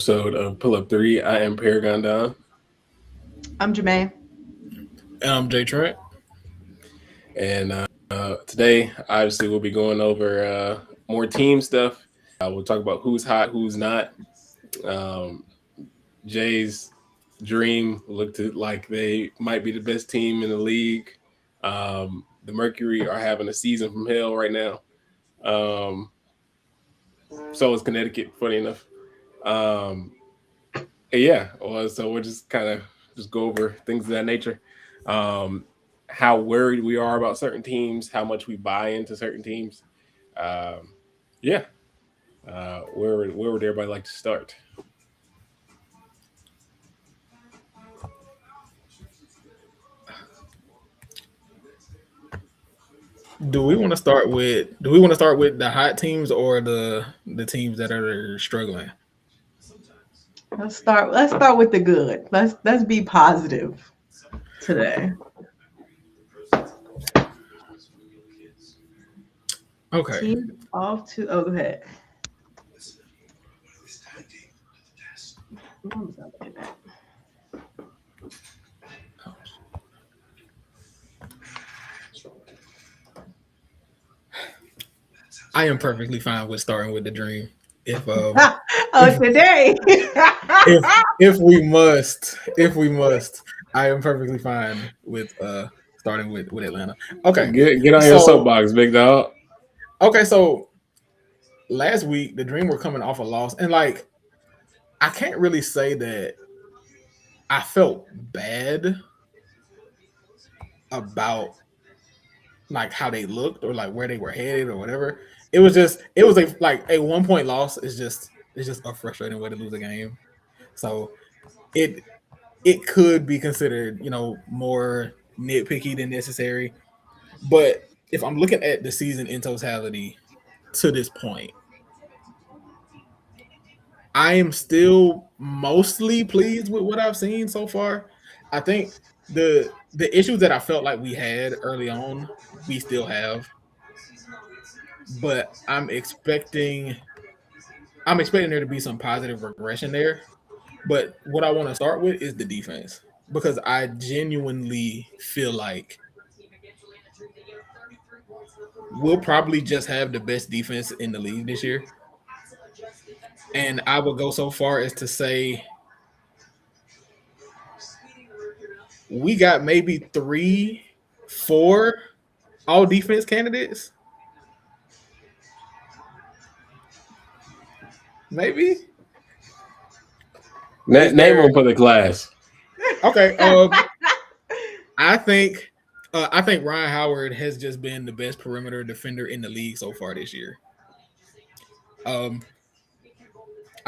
episode of Pull Up 3. I am Paragon Don. I'm Jamae. And I'm Jay Trent. And today, obviously, we'll be going over more team stuff. We'll talk about who's hot, who's not. Um, Jay's dream looked like they might be the best team in the league. The Mercury are having a season from hell right now. So is Connecticut, funny enough. So we'll just kind of just go over things of that nature. How worried we are about certain teams, how much we buy into certain teams. Where would everybody like to start? Do we want to start with the hot teams or the teams that are struggling? Let's start with the good. Let's be positive today. Okay. Team off to go ahead. What was I looking at? I am perfectly fine with starting with the dream. If Today. if we must, I am perfectly fine with starting with Atlanta. Okay. Get on your soapbox, big dog. Okay, so last week the Dream were coming off a loss, and like I can't really say that I felt bad about like how they looked or like where they were headed or whatever. It was a 1-point loss is just a frustrating way to lose a game. So it could be considered, more nitpicky than necessary. But if I'm looking at the season in totality to this point, I am still mostly pleased with what I've seen so far. I think the issues that I felt like we had early on, we still have. But I'm expecting there to be some positive regression there. But what I want to start with is the defense, because I genuinely feel like we'll probably just have the best defense in the league this year. And I would go so far as to say we got maybe 3, 4 all defense candidates. Maybe. Name them for the class. Okay. I think Ryan Howard has just been the best perimeter defender in the league so far this year. I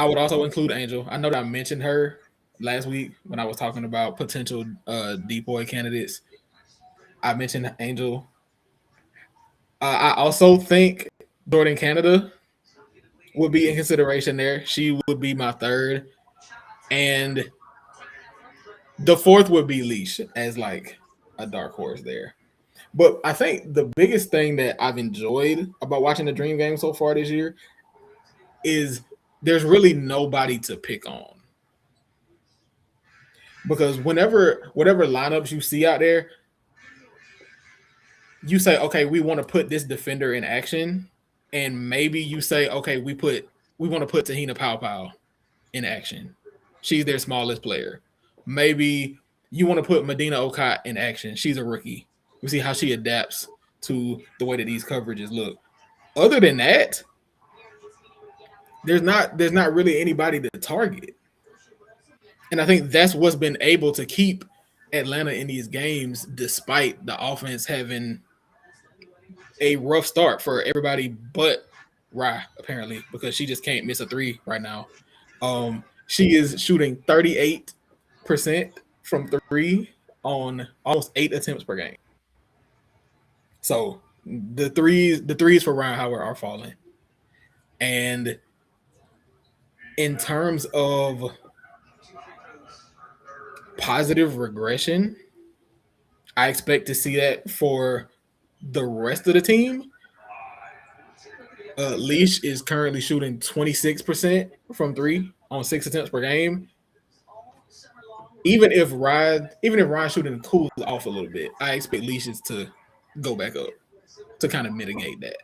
would also include Angel. I know that I mentioned her last week when I was talking about potential decoy candidates. I mentioned Angel. I also think Jordan Canada would be in consideration there. She would be my third. And the fourth would be Leash as like a dark horse there. But I think the biggest thing that I've enjoyed about watching the Dream game so far this year is there's really nobody to pick on. Because whatever lineups you see out there, you say, okay, we want to put this defender in action. And maybe you say, okay, we want to put Tahina Pow in action. She's their smallest player. Maybe you want to put Medina Okot in action. She's a rookie. We see how she adapts to the way that these coverages look. Other than that, there's not really anybody to target. And I think that's what's been able to keep Atlanta in these games despite the offense having a rough start for everybody but Rye, apparently, because she just can't miss a 3 right now. She is shooting 38% from 3 on almost 8 attempts per game. So the threes for Ryan Howard are falling. And in terms of positive regression, I expect to see that for the rest of the team. Leash is currently shooting 26% from 3 on 6 attempts per game. Even if Ryan shooting cools off a little bit, I expect leashes to go back up to kind of mitigate that.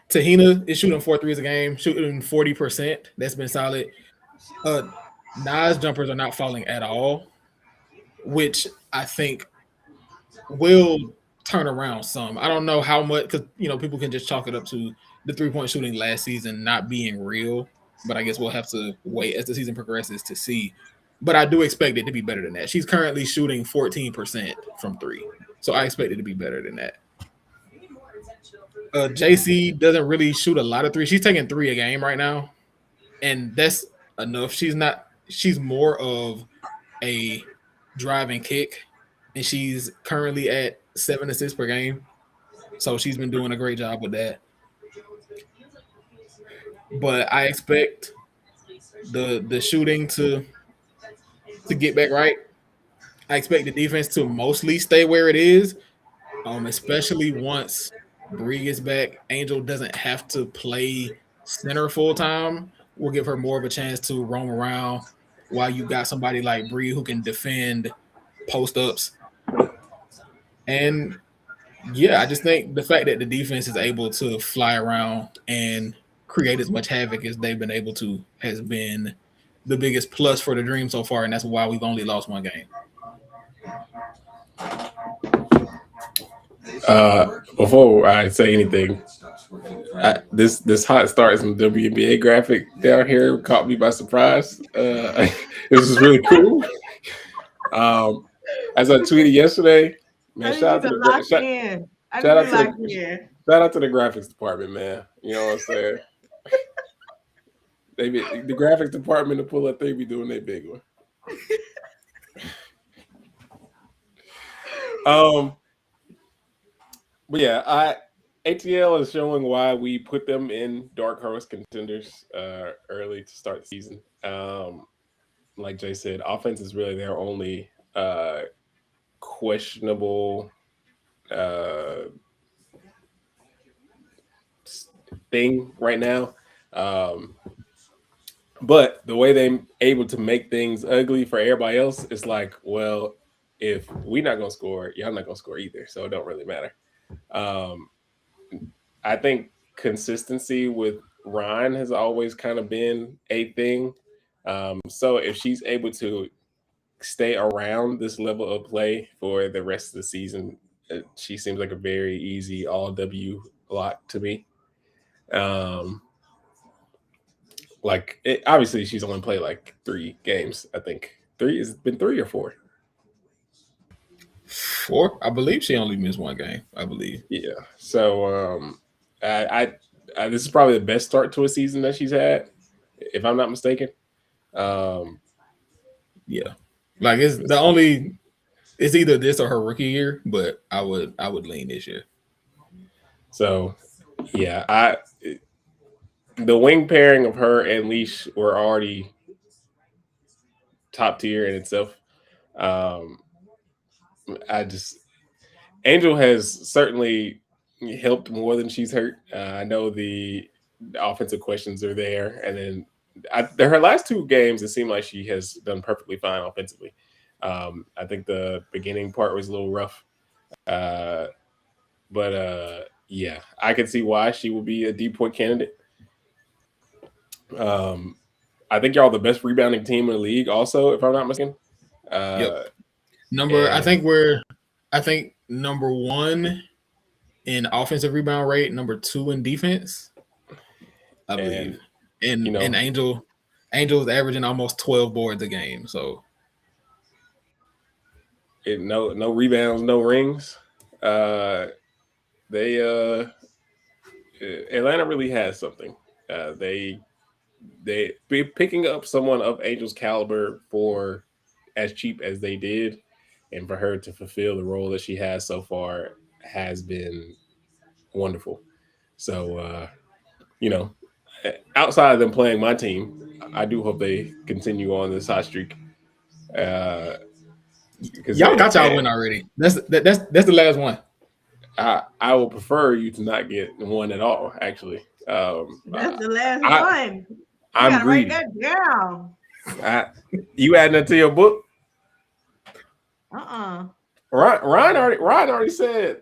Tahina is shooting 4 threes a game, shooting 40%. That's been solid. Nas jumpers are not falling at all, which I think will turn around some. I don't know how much, because people can just chalk it up to the 3-point shooting last season not being real, but I guess we'll have to wait as the season progresses to see. But I do expect it to be better than that. She's currently shooting 14% from 3, so I expect it to be better than that. JC doesn't really shoot a lot of 3. She's taking 3 a game right now, and that's enough. She's more of a drive and kick, and she's currently at 7 assists per game. So she's been doing a great job with that. But I expect the shooting to get back right. I expect the defense to mostly stay where it is, especially once Bree gets back. Angel doesn't have to play center full time. We'll give her more of a chance to roam around while you got somebody like Bree who can defend post ups. And yeah, I just think the fact that the defense is able to fly around and create as much havoc as they've been able to has been the biggest plus for the Dream so far, and that's why we've only lost 1 game. Before I say anything, this hot start some WNBA graphic down here caught me by surprise. It was just really cool. As I tweeted yesterday, man, shout out to the graphics department, man. You know what I'm saying? The graphics department to pull up, they be doing their big one. But yeah, ATL is showing why we put them in dark horse contenders early to start the season. Like Jay said, offense is really their only questionable thing right now. But the way they're able to make things ugly for everybody else is like, well, if we're not going to score, y'all not going to score either. So it don't really matter. I think consistency with Ryan has always kind of been a thing. So if she's able to stay around this level of play for the rest of the season, she seems like a very easy all W lock to me. Obviously she's only played like 3 games. I think 3 has been 3 or 4. 4, I believe she only missed 1 game. I believe. Yeah. So I this is probably the best start to a season that she's had, if I'm not mistaken. Yeah, like it's either this or her rookie year, but I would lean this year. So yeah, the wing pairing of her and Leash were already top tier in itself. Angel has certainly helped more than she's hurt. I know the offensive questions are there, and then her last 2 games, it seemed like she has done perfectly fine offensively. I think the beginning part was a little rough, but yeah, I can see why she will be a deep point candidate. I think y'all the best rebounding team in the league, also, if I'm not mistaken. Yep. I think number 1 in offensive rebound rate, number 2 in defense, I believe. And Angel's averaging almost 12 boards a game. So no rebounds, no rings. Atlanta really has something. They be picking up someone of Angel's caliber for as cheap as they did, and for her to fulfill the role that she has so far has been wonderful. So outside of them playing my team, I do hope they continue on this hot streak. Y'all got y'all win already. That's the last one. I will prefer you to not get one at all, actually. That's the last one. You I'm gotta greedy. write that down. You adding that to your book? Uh-uh. Ryan already said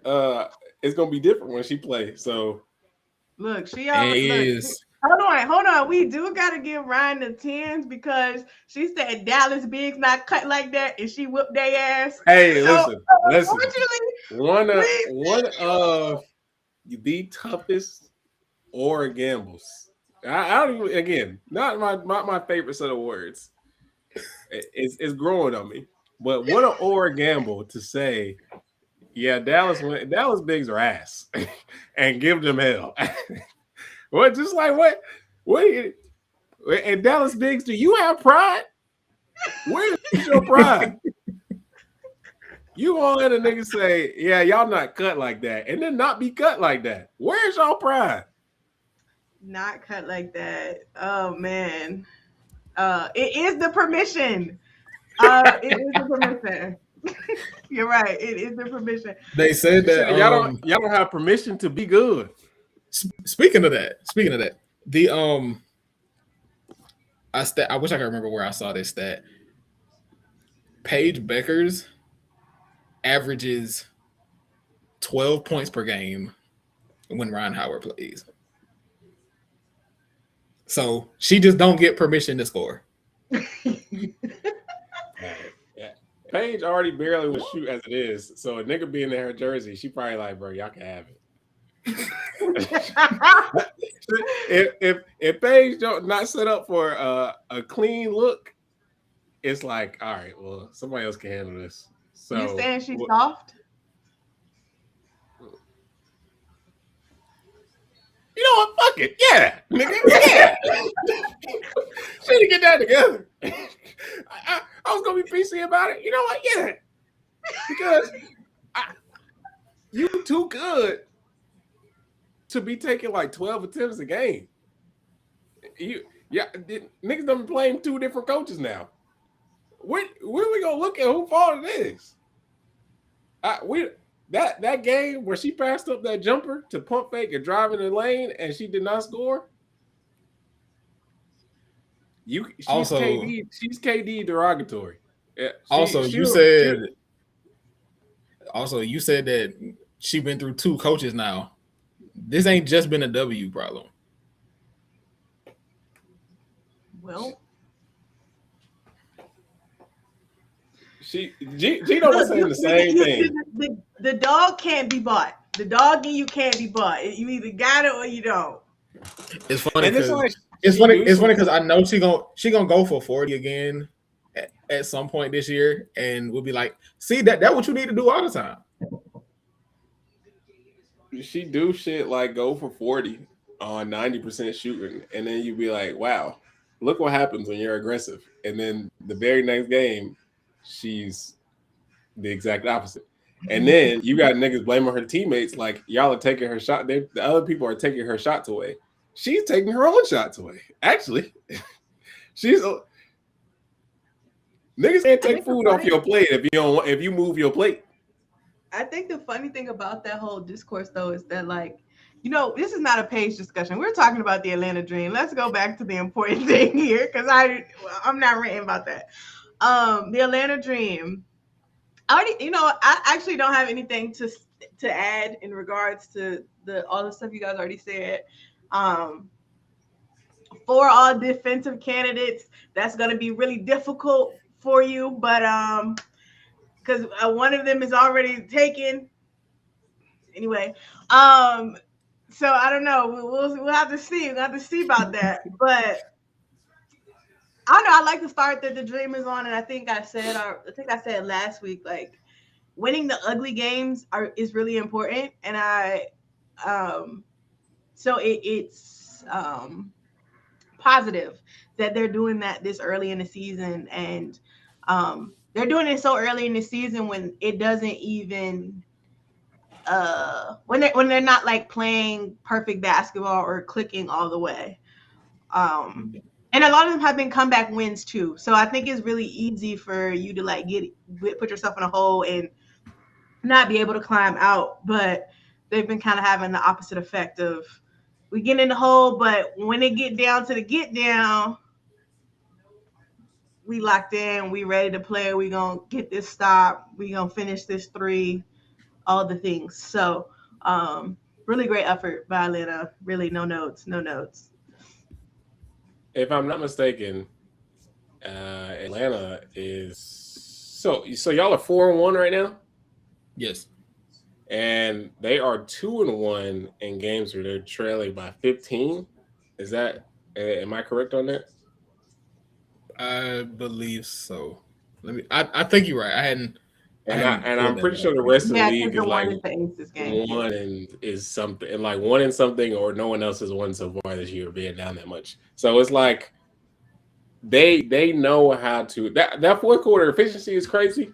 it's gonna be different when she plays. So Look, she It already look. is. Hold on. We do gotta give Ryan the 10s because she said Dallas Biggs not cut like that, and she whooped their ass. hey, So listen. unfortunately, One of the toughest or gambles. I don't even, again, not my favorite set of words. It's growing on me. But what an or gamble to say, yeah, Dallas Bigs are ass and give them hell. What, just like what and Dallas Bigs, do you have pride? Where's your pride? You gonna let a nigga say, yeah, y'all not cut like that, and then not be cut like that. Where's y'all pride? not cut like that. Oh man. It is the permission. It is the permission. You're right. It is the permission. They said that y'all don't have permission to be good. Speaking of that, the I wish I could remember where I saw this stat. Paige Beckers averages 12 points per game when Ryan Howard plays. So she just don't get permission to score. Yeah. Paige already barely would shoot as it is. So a nigga being in her jersey, she probably like, bro, y'all can have it. if Paige don't not set up for a clean look, it's like, all right, well, somebody else can handle this. So you saying she's soft? You know what? Fuck it. Yeah, nigga. Yeah. She need to get that together. I was gonna be PC about it. You know what? Yeah. Because you too good to be taking like 12 attempts a game. Niggas done been playing 2 different coaches now. Where we gonna look at who fault it is? That game where she passed up that jumper to pump fake and drive in the lane and she did not score. She's KD derogatory. You said that she been through 2 coaches now. This ain't just been a W problem. Well, Gino was saying the same thing. The dog can't be bought. The dog in you can't be bought. You either got it or you don't. It's funny because I know she gonna go for 40 again at some point this year, and we'll be like, see that what you need to do all the time. She do shit like go for 40 on 90% shooting, and then you be like, wow, look what happens when you're aggressive. And then the very next game, she's the exact opposite. And then you got niggas blaming her teammates like y'all are taking her shot. The other people are taking her shots away. She's taking her own shots away. Actually, niggas can't take food off your plate if you move your plate. I think the funny thing about that whole discourse though is that this is not a Paige discussion. We're talking about the Atlanta Dream. Let's go back to the important thing here because I'm not ranting about that. The Atlanta Dream. I actually don't have anything to add in regards to all the stuff you guys already said. For all defensive candidates, that's going to be really difficult for you, but because one of them is already taken. Anyway, so I don't know. We'll have to see. We'll have to see about that, but. I don't know. I like to start that the dream is on, and I think I said last week, like winning the ugly games is really important, and it's positive that they're doing that this early in the season, and they're doing it so early in the season when it doesn't even when they're not like playing perfect basketball or clicking all the way. And a lot of them have been comeback wins too. So I think it's really easy for you to like put yourself in a hole and not be able to climb out. But they've been kind of having the opposite effect of we get in the hole, but when it get down to the get down, we locked in, we ready to play, we gonna get this stop, we gonna finish this three, all the things. So really great effort by Atlanta. Really no notes, no notes. If I'm not mistaken, Atlanta is so y'all are 4-1 right now, Yes. and they are 2-1 in games where they're trailing by 15. Is that am I correct on that? I believe so. I think you're right. I hadn't I'm pulled that pretty sure up. the rest of the Yeah, because league the is like one is the Aces game. one and is something, and like one and something, or no one else has won so far this year, being down that much. So it's like they know how to that fourth quarter efficiency is crazy,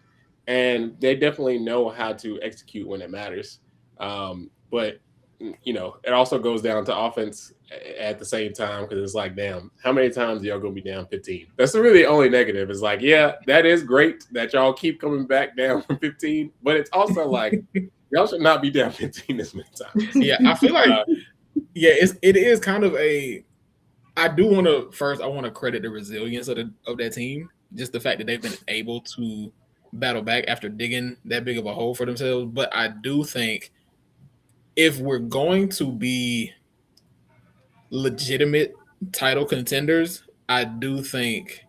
and they definitely know how to execute when it matters. But it also goes down to offense at the same time, because it's like, damn, how many times y'all gonna be down 15? That's really the only negative. It's like, yeah, that is great that y'all keep coming back down from 15, but it's also like y'all should not be down 15 this many times. Yeah, I feel like it is kind of a. I do want to first. I want to credit the resilience of that team. Just the fact that they've been able to battle back after digging that big of a hole for themselves. But I do think if we're going to be legitimate title contenders, I do think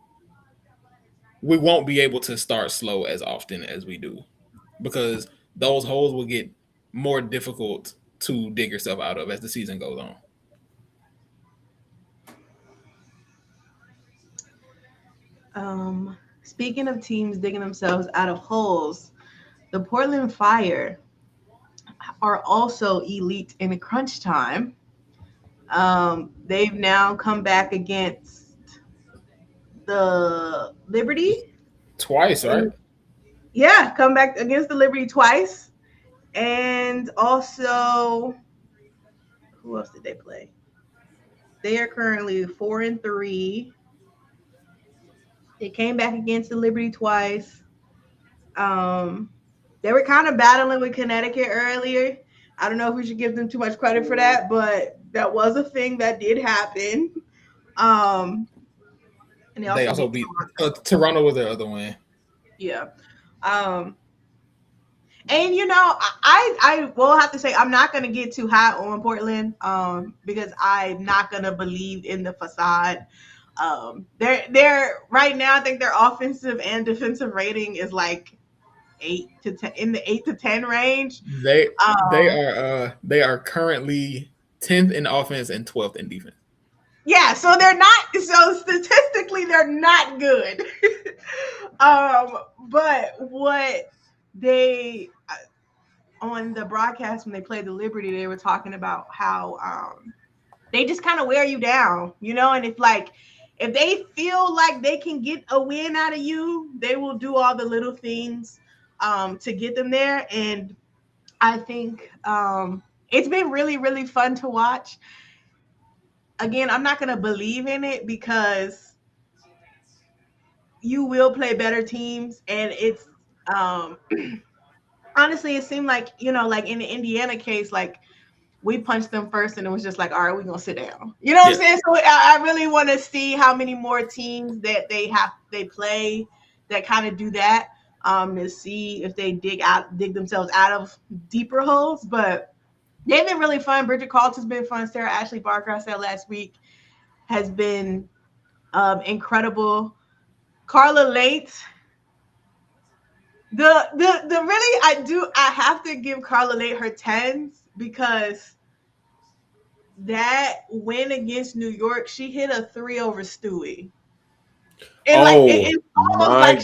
we won't be able to start slow as often as we do, because those holes will get more difficult to dig yourself out of as the season goes on. Speaking of teams digging themselves out of holes, the Portland Fire are also elite in crunch time. They've now come back against the Liberty Twice, right? Yeah, come back against the Liberty twice. And also, who else did they play? They are currently 4-3. They came back against the Liberty twice. They were kind of battling with Connecticut earlier. I don't know if we should give them too much credit for that, but that was a thing that did happen. And they also beat Toronto with their other win. Yeah. And I will have to say I'm not gonna get too high on Portland because I'm not gonna believe in the facade. They're right now, I think their offensive and defensive rating is like 8 to 10, in the 8 to 10 range. They are currently 10th in offense and 12th in defense. Yeah, so they're not. So statistically, they're not good. But what they on the broadcast when they played the Liberty, they were talking about how they just kind of wear you down, and if they feel like they can get a win out of you, they will do all the little things to get them there. And I think it's been really, really fun to watch. Again, I'm not going to believe in it because you will play better teams. And it's honestly, it seemed like, like in the Indiana case, like we punched them first and it was just like, all right, we're going to sit down. You know what I'm saying? So I really want to see how many more teams that they play that kind of do that to see if they dig themselves out of deeper holes. But they've been really fun. Bridget Carlton's been fun. Sarah Ashley Barker, I said last week, has been incredible. Carla Late. The really I have to give Carla Late her 10s because that win against New York, she hit a 3 over Stewie. And it's almost like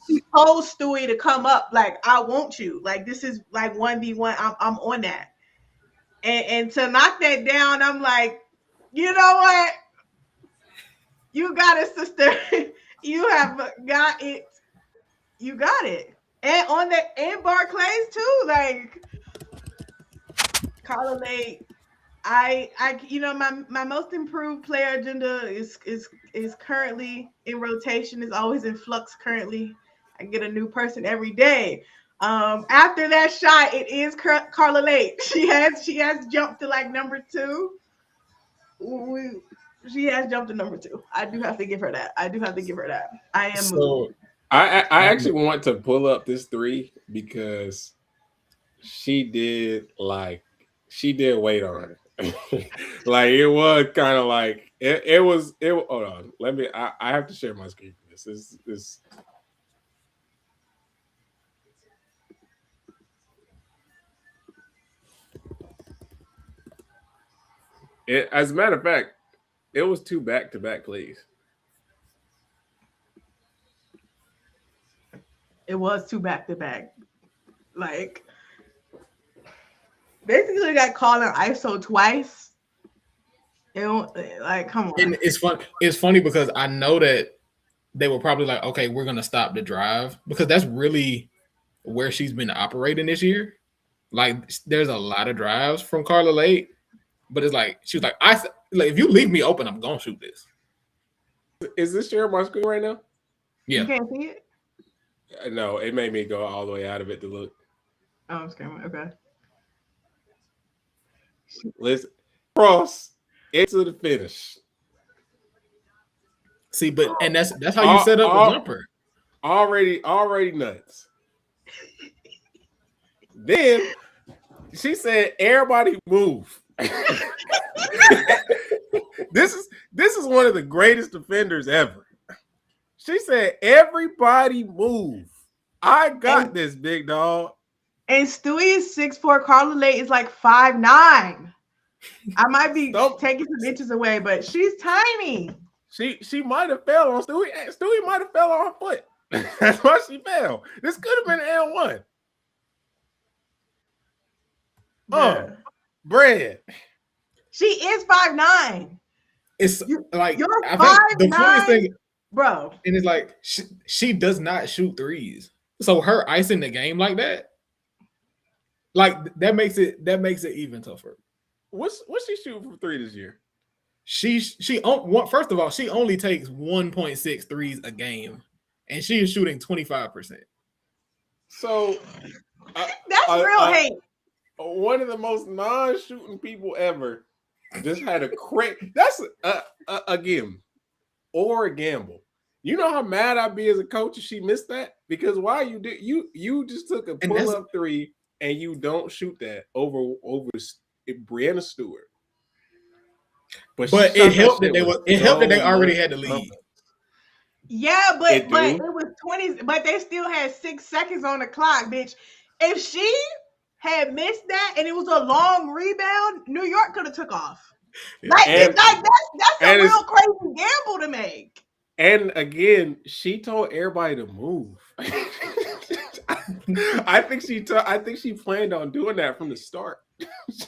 she told Stewie to come up, like, I want you. Like, this is like 1v1. I'm on that. And to knock that down, I'm like, you know what? You got it, sister. You have got it. You got it. And Barclays too. Like Carla Lake. I my most improved player agenda is currently in rotation, is always in flux currently. I get a new person every day. After that shot, it is Carla Lake. She has jumped to like number 2. She has jumped to number 2. I do have to give her that. I am moved. So I actually want to pull up this 3 because she did wait on her. Like it was kind of like it was. Hold on, let me. I have to share my screen for this. This. As a matter of fact, it was 2 back-to-back plays. It was 2 back-to-back. Like, basically got called on ISO twice. It don't, like, come on. And it's fun. It's funny because I know that they were probably like, okay, we're gonna stop the drive because that's really where she's been operating this year. Like, there's a lot of drives from Carla Lake, but it's like she was like, if you leave me open, I'm gonna shoot this. Is this sharing my screen right now? Yeah. You can't see it? No, it made me go all the way out of it to look. Oh, I'm scared. Okay. Let's cross into the finish. See, and that's how you set up a jumper. Already nuts. Then she said, "Everybody move." This is one of the greatest defenders ever. She said, "Everybody move. I got this, big dog." And Stewie is 6'4". Carla Lake is like 5'9". I might be taking some inches away, but she's tiny. She might have fell on Stewie. Stewie might have fell on her foot. That's why she fell. This could have been L1. Bread. She is 5'9". It's like you're I think the 5'9", funniest thing, bro. And it's like she does not shoot threes. So her icing the game like that, like that makes it even tougher. What's she shooting from 3 this year? First of all, she only takes 1.6 threes a game, and she is shooting 25%. So that's real hate. One of the most non-shooting people ever just had a crazy. That's a game or a gamble. You know how mad I'd be as a coach if she missed that? Because why you just took a pull-up 3 and you don't shoot that over Brianna Stewart. But it helped that they already had the lead. Yeah, but it was 20, but they still had 6 seconds on the clock, bitch. If she had missed that and it was a long rebound, New York could have took off. Like, that's a real crazy gamble to make. And again, she told everybody to move. I think she planned on doing that from the start.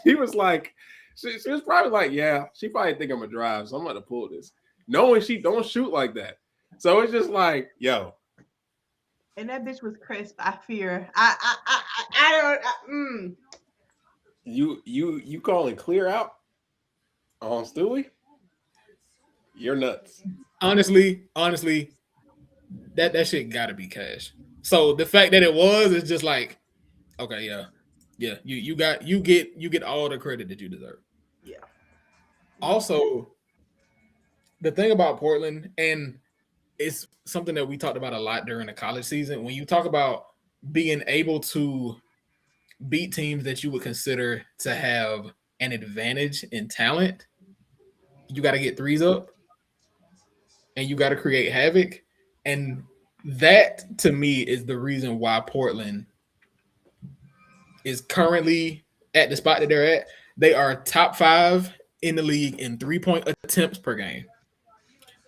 She was like, she was probably like, yeah, she probably think I'm gonna drive, so I'm gonna pull this, knowing she don't shoot like that. So it's just like, yo. And that bitch was crisp. I fear. I don't. You calling clear out on Stewie? You're nuts. Honestly, that shit gotta be cash. So the fact that it was is just like, okay, yeah. You get all the credit that you deserve. Yeah. Also, the thing about Portland, and it's something that we talked about a lot during the college season, when you talk about being able to beat teams that you would consider to have an advantage in talent, you got to get threes up and you got to create havoc. And that, to me, is the reason why Portland is currently at the spot that they're at. They are top 5 in the league in 3-point attempts per game.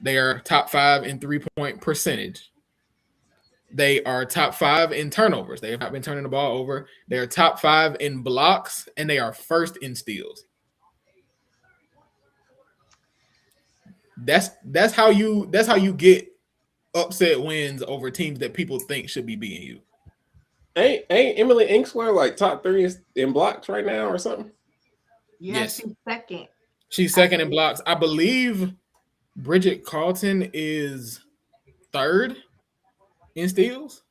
They are top 5 in 3-point percentage. They are top 5 in turnovers. They have not been turning the ball over. They are top 5 in blocks, and they are first in steals. That's how you get upset wins over teams that people think should be beating you. Ain't Emily Inksler like top 3 in blocks right now or something? Yes. She's second. She's second in blocks. I believe Bridget Carlton is 3rd in steals.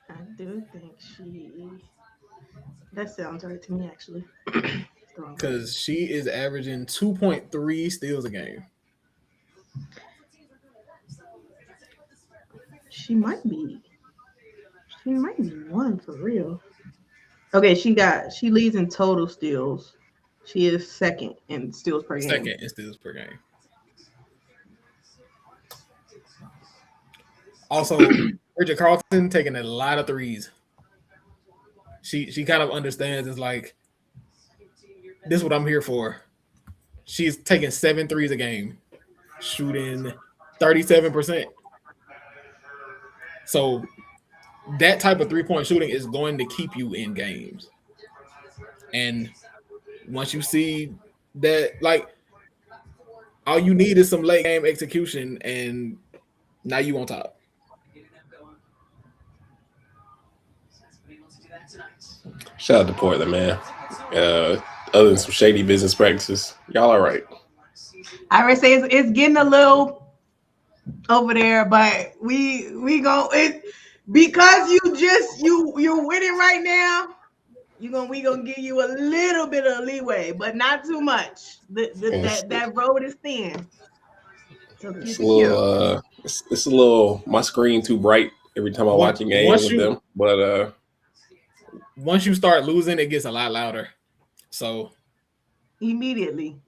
I do think that sounds right to me, actually. because she is averaging 2.3 steals a game. She might be one for real. Okay, she leads in total steals. She is second in steals per game. Second in steals per game. Also, Bridget Carlton taking a lot of threes. She kind of understands, it's like, this is what I'm here for. She's taking 7 threes a game, shooting 37%. So that type of 3-point shooting is going to keep you in games. And once you see that, like, all you need is some late game execution, and now you on top. Shout out to Portland, man. Other than some shady business practices, y'all all right. I would say it's getting a little over there, but we go it because you're winning right now. We gonna give you a little bit of leeway, but not too much. That road is thin. So it's a little. My screen too bright every time I watch a game with them. But once you start losing, it gets a lot louder. So immediately,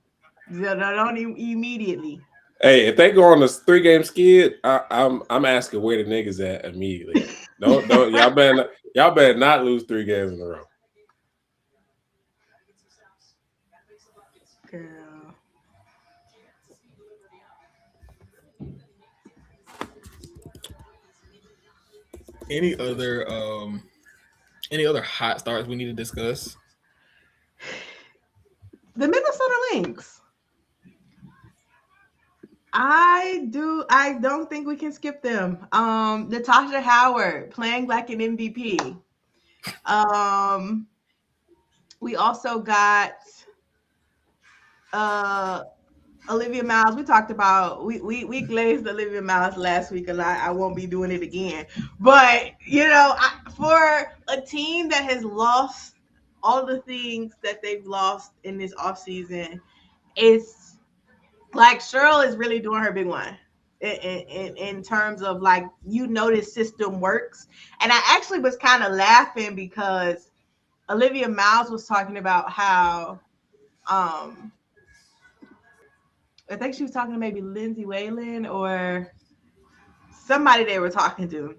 don't immediately. Hey, if they go on a 3-game skid, I'm asking where the niggas at immediately. Don't y'all better not lose 3 games in a row. Girl. Any other hot starts we need to discuss? The Minnesota Lynx. I don't think we can skip them. Natasha Howard playing like an MVP. We also got Olivia Miles. We talked about we glazed Olivia Miles last week a lot. I won't be doing it again. But for a team that has lost all the things that they've lost in this offseason, it's like Cheryl is really doing her big one in terms of, like, this system works. And I actually was kind of laughing because Olivia Miles was talking about how I think she was talking to maybe Lindsay Whalen or somebody they were talking to.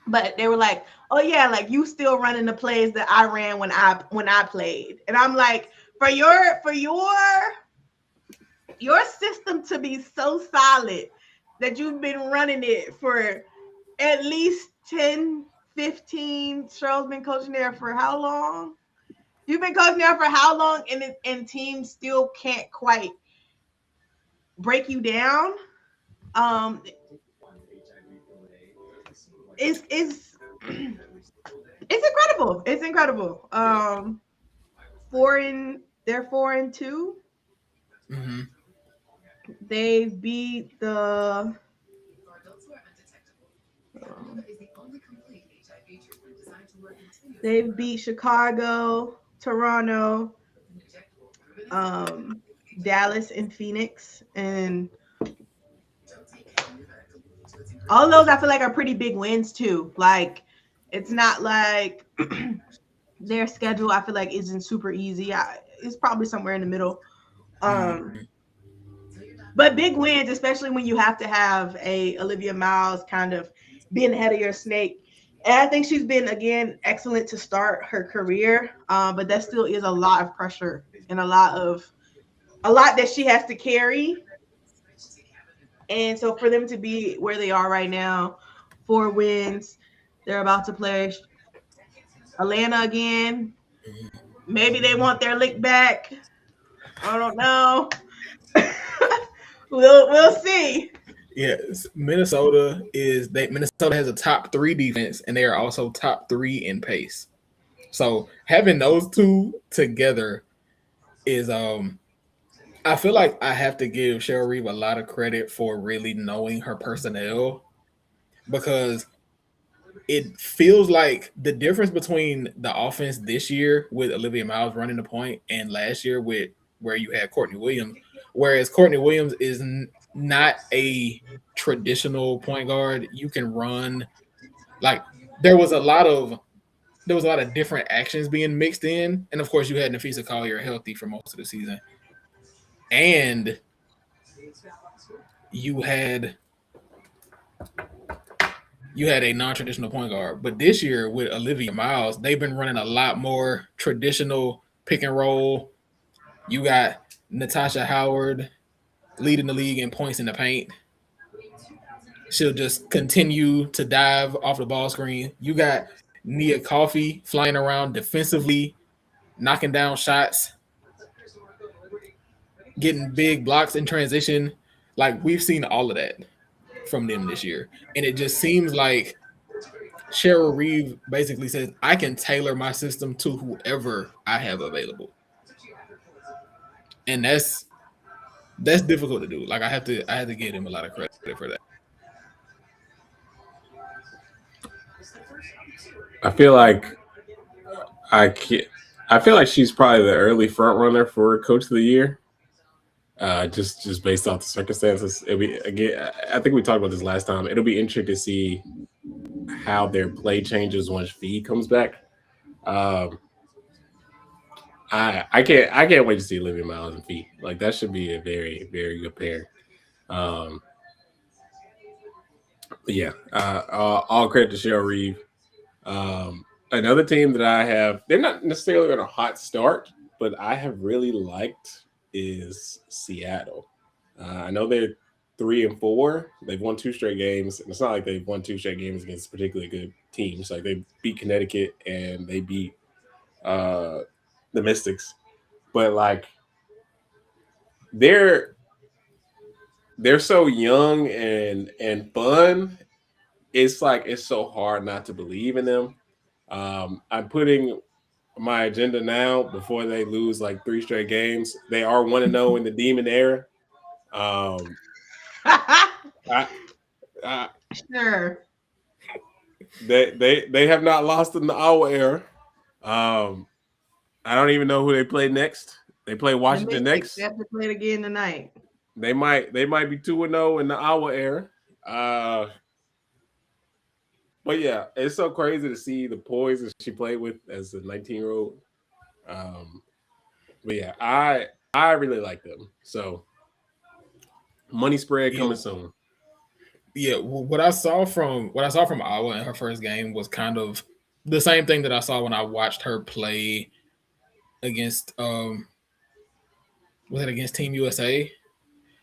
But they were like, oh yeah, like, you still running the plays that I ran when I played. And I'm like, for your system to be so solid that you've been running it for at least 10, 15, Cheryl's been coaching there for how long? You've been coaching there for how long, and teams still can't quite break you down? It's incredible. It's incredible. They're 4-2. Mm-hmm. They beat the they beat Chicago, Toronto, Dallas, and Phoenix, and all those I feel like are pretty big wins too. Like, it's not like their schedule I feel like isn't super easy. It's probably somewhere in the middle. But big wins, especially when you have to have a Olivia Miles kind of being ahead of your snake. And I think she's been, again, excellent to start her career. But that still is a lot of pressure and a lot that she has to carry. And so for them to be where they are right now, 4 wins, they're about to play Atlanta again. Maybe they want their lick back. I don't know. We'll see. Yes, Minnesota has a top 3 defense, and they are also top 3 in pace. So having those two together is I feel like I have to give Cheryl Reeve a lot of credit for really knowing her personnel, because it feels like the difference between the offense this year with Olivia Miles running the point and last year with where you had Courtney Williams, whereas Courtney Williams is not a traditional point guard. You can run like there was a lot of different actions being mixed in, and of course you had Nafisa Collier healthy for most of the season, and you had a non-traditional point guard. But this year with Olivia Miles, they've been running a lot more traditional pick and roll. You got Natasha Howard leading the league in points in the paint. She'll just continue to dive off the ball screen. You got Nia Coffey flying around defensively, knocking down shots, getting big blocks in transition. Like, we've seen all of that from them this year. And it just seems like Cheryl Reeve basically says, I can tailor my system to whoever I have available. And that's difficult to do. Like, I have to give him a lot of credit for that. I feel like she's probably the early front runner for Coach of the Year. Just based off the circumstances. Again, I think we talked about this last time. It'll be interesting to see how their play changes once Fee comes back. I can't wait to see Olivia Miles and Fee. Like, that should be a very, very good pair. Yeah, all credit to Cheryl Reeve. Another team that I have, they're not necessarily on a hot start, but I have really liked is Seattle. I know they're 3-4. They've won 2 straight games, and it's not like they've won 2 straight games against particularly good teams. Like, they beat Connecticut and they beat the Mystics, but like they're so young and fun. It's like it's so hard not to believe in them. I'm putting my agenda now before they lose like 3 straight games. They are 1-0 in the Demon Era. Sure. They have not lost in the Awa Era. I don't even know who they play next. They play Washington next. They have to play it again tonight. They might be 2-0 in the Awa Era. But yeah, it's so crazy to see the poise that she played with as a 19-year-old. But yeah, I really like them. So money spread coming soon. Yeah, what I saw from Awa in her first game was kind of the same thing that I saw when I watched her play against was it against Team USA,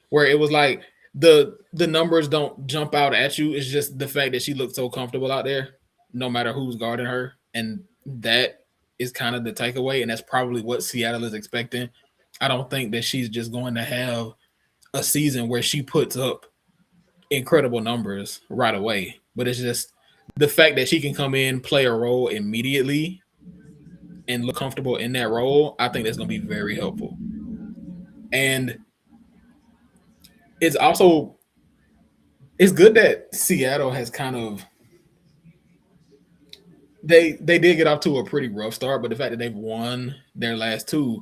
where it was like the numbers don't jump out at you. It's just the fact that she looked so comfortable out there, no matter who's guarding her, and that is kind of the takeaway, and that's probably what Seattle is expecting. I don't think that she's just going to have a season where she puts up incredible numbers right away, but it's just the fact that she can come in, play a role immediately, and look comfortable in that role. I think that's going to be very helpful. And it's good that Seattle has kind of they did get off to a pretty rough start, but the fact that they've won their last 2,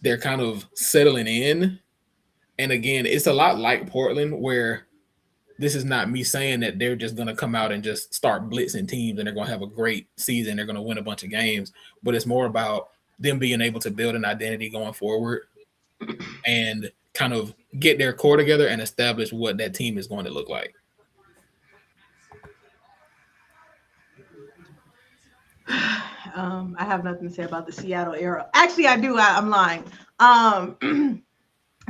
they're kind of settling in. And again, it's a lot like Portland, where this is not me saying that they're just going to come out and just start blitzing teams and they're going to have a great season. They're going to win a bunch of games, but it's more about them being able to build an identity going forward and kind of get their core together and establish what that team is going to look like. I have nothing to say about the Seattle era. Actually, I do. I'm lying.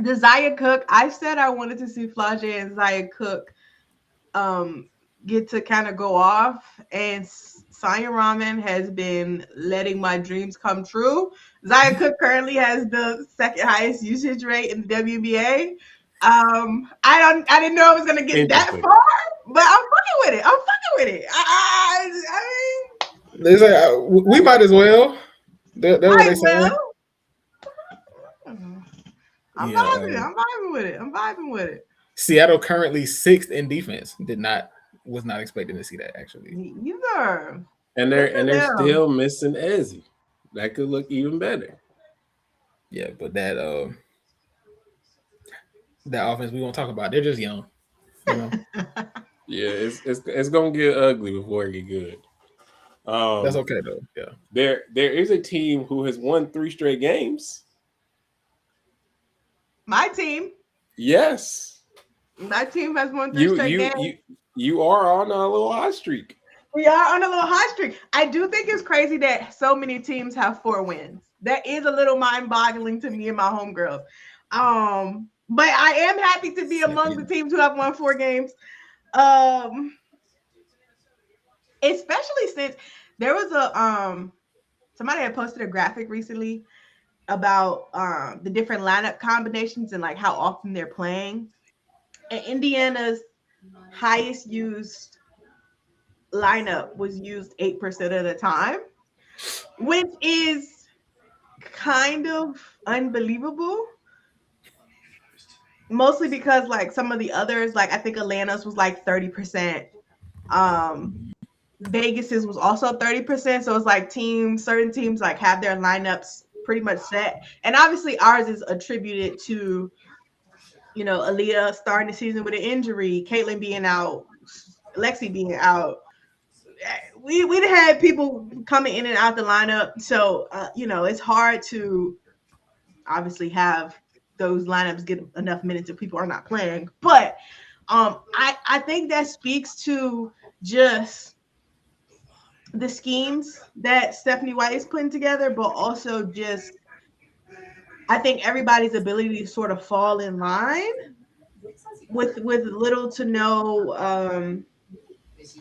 The Zaya Cook, I said I wanted to see Flau'jae and Zaya Cook get to kind of go off, and Saya Raman has been letting my dreams come true. Zaya Cook currently has the 2nd highest usage rate in the WNBA. I didn't know I was gonna get that far, but I'm fucking with it. I mean, they say we might as well. That's what they say. I'm vibing with it. I'm vibing with it. Seattle currently 6th in defense. Did not Was not expecting to see that actually. Me either. And Good for they're them. still missing Ezzy. That could look even better. Yeah, but that offense we won't talk about. They're just young, you know. Yeah, it's gonna get ugly before it get good. That's okay though. Yeah. There is a team who has won 3 straight games. My team. Yes. My team has won 3 straight games. You are on a little hot streak. We are on a little hot streak. I do think it's crazy that so many teams have 4 wins. That is a little mind-boggling to me and my homegirls. But I am happy to be among the teams who have won 4 games. Especially since there was a somebody had posted a graphic recently about the different lineup combinations and like how often they're playing. And Indiana's highest used lineup was used 8% of the time, which is kind of unbelievable. Mostly because like some of the others, like I think Atlanta's was like 30%. Vegas's was also 30%. So it's like certain teams like have their lineups pretty much set. And obviously ours is attributed to, you know, Aaliyah starting the season with an injury, Caitlin being out, Lexi being out. We'd had people coming in and out the lineup. So, you know, it's hard to obviously have those lineups get enough minutes if people are not playing. But I think that speaks to just the schemes that Stephanie White is putting together, but also just I think everybody's ability to sort of fall in line with little to no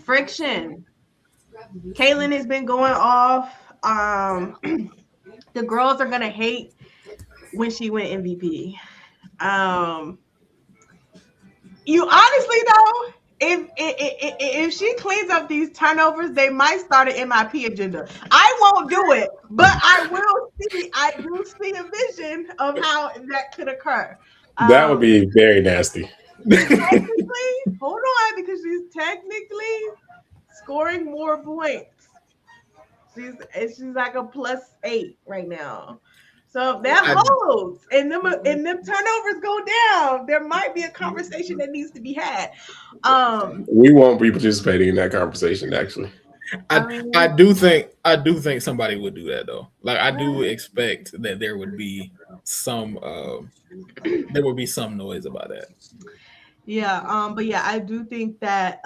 friction. Caitlin has been going off. The girls are gonna hate when she went MVP. You honestly though, if she cleans up these turnovers, they might start an MIP agenda. I won't do it, but I will see. I do see a vision of how that could occur. That would be very nasty. Technically, hold on, because she's technically scoring more points. She's like a +8 right now. So if that holds and them turnovers go down, there might be a conversation that needs to be had. We won't be participating in that conversation. Actually, I do think somebody would do that though. Like I do expect that there would be some noise about that. Yeah, but yeah, I do think that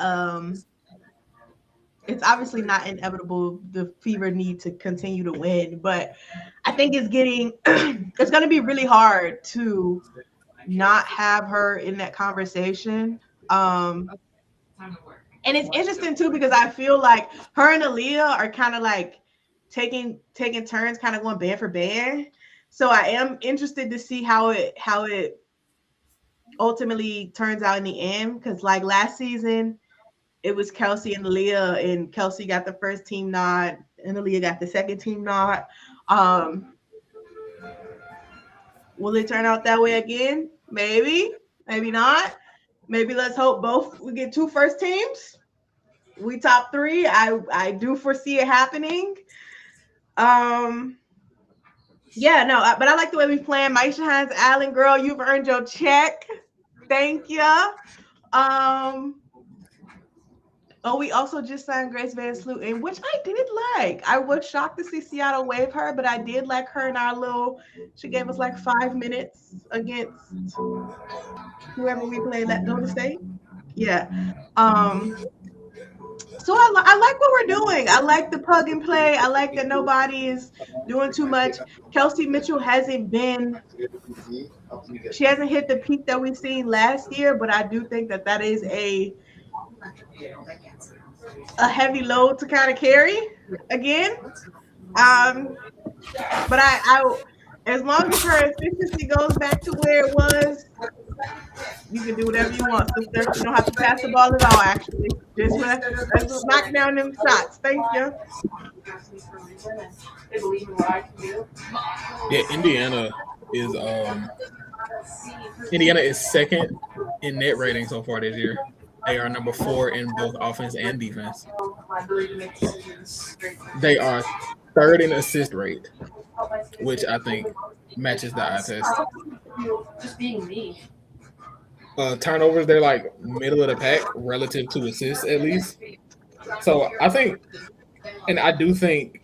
it's obviously not inevitable the Fever need to continue to win, but I think it's going to be really hard to not have her in that conversation. And it's interesting too because I feel like her and Aaliyah are kind of like taking turns, kind of going band for band. So I am interested to see how it ultimately turns out in the end. Because like last season, it was Kelsey and Aaliyah, and Kelsey got the first team nod, and Aaliyah got the second team nod. Will it turn out that way again? Maybe, maybe not. Maybe let's hope both we get 2 first teams. We top 3. I do foresee it happening. Yeah, no, but I like the way we playing. Maisha Hines Allen, girl, you've earned your check. Thank you. Oh, we also just signed Grace Van Sluten, which I did like. I was shocked to see Seattle waive her, but I did like her in our she gave us like 5 minutes against whoever we played at Golden State. Yeah. So I like what we're doing. I like the plug and play. I like that nobody is doing too much. Kelsey Mitchell hasn't hit the peak that we've seen last year, but I do think that is a heavy load to kind of carry again. But I as long as her efficiency goes back to where it was, you can do whatever you want. So you don't have to pass the ball at all, actually. Just knock down them shots. Thank you. Yeah, Indiana is second in net rating so far this year. They are number 4 in both offense and defense. They are 3rd in assist rate, which I think matches the eye test. Just being me. Turnovers, they're like middle of the pack relative to assists at least. So I think, and I do think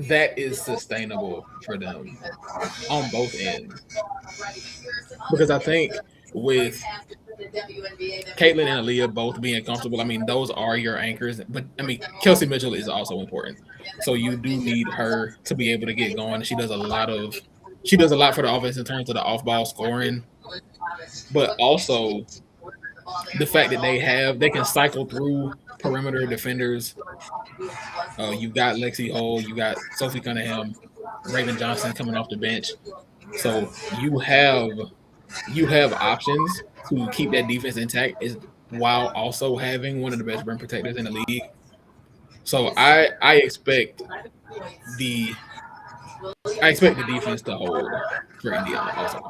that is sustainable for them on both ends. Because I think with Caitlin and Aaliyah both being comfortable, I mean, those are your anchors. But I mean, Kelsey Mitchell is also important. So you do need her to be able to get going. She does a lot for the offense in terms of the off-ball scoring. But also the fact that they can cycle through perimeter defenders. You got Lexi Hole, you got Sophie Cunningham, Raven Johnson coming off the bench. So you have options to keep that defense intact while also having one of the best rim protectors in the league. So I expect the defense to hold for Indiana also.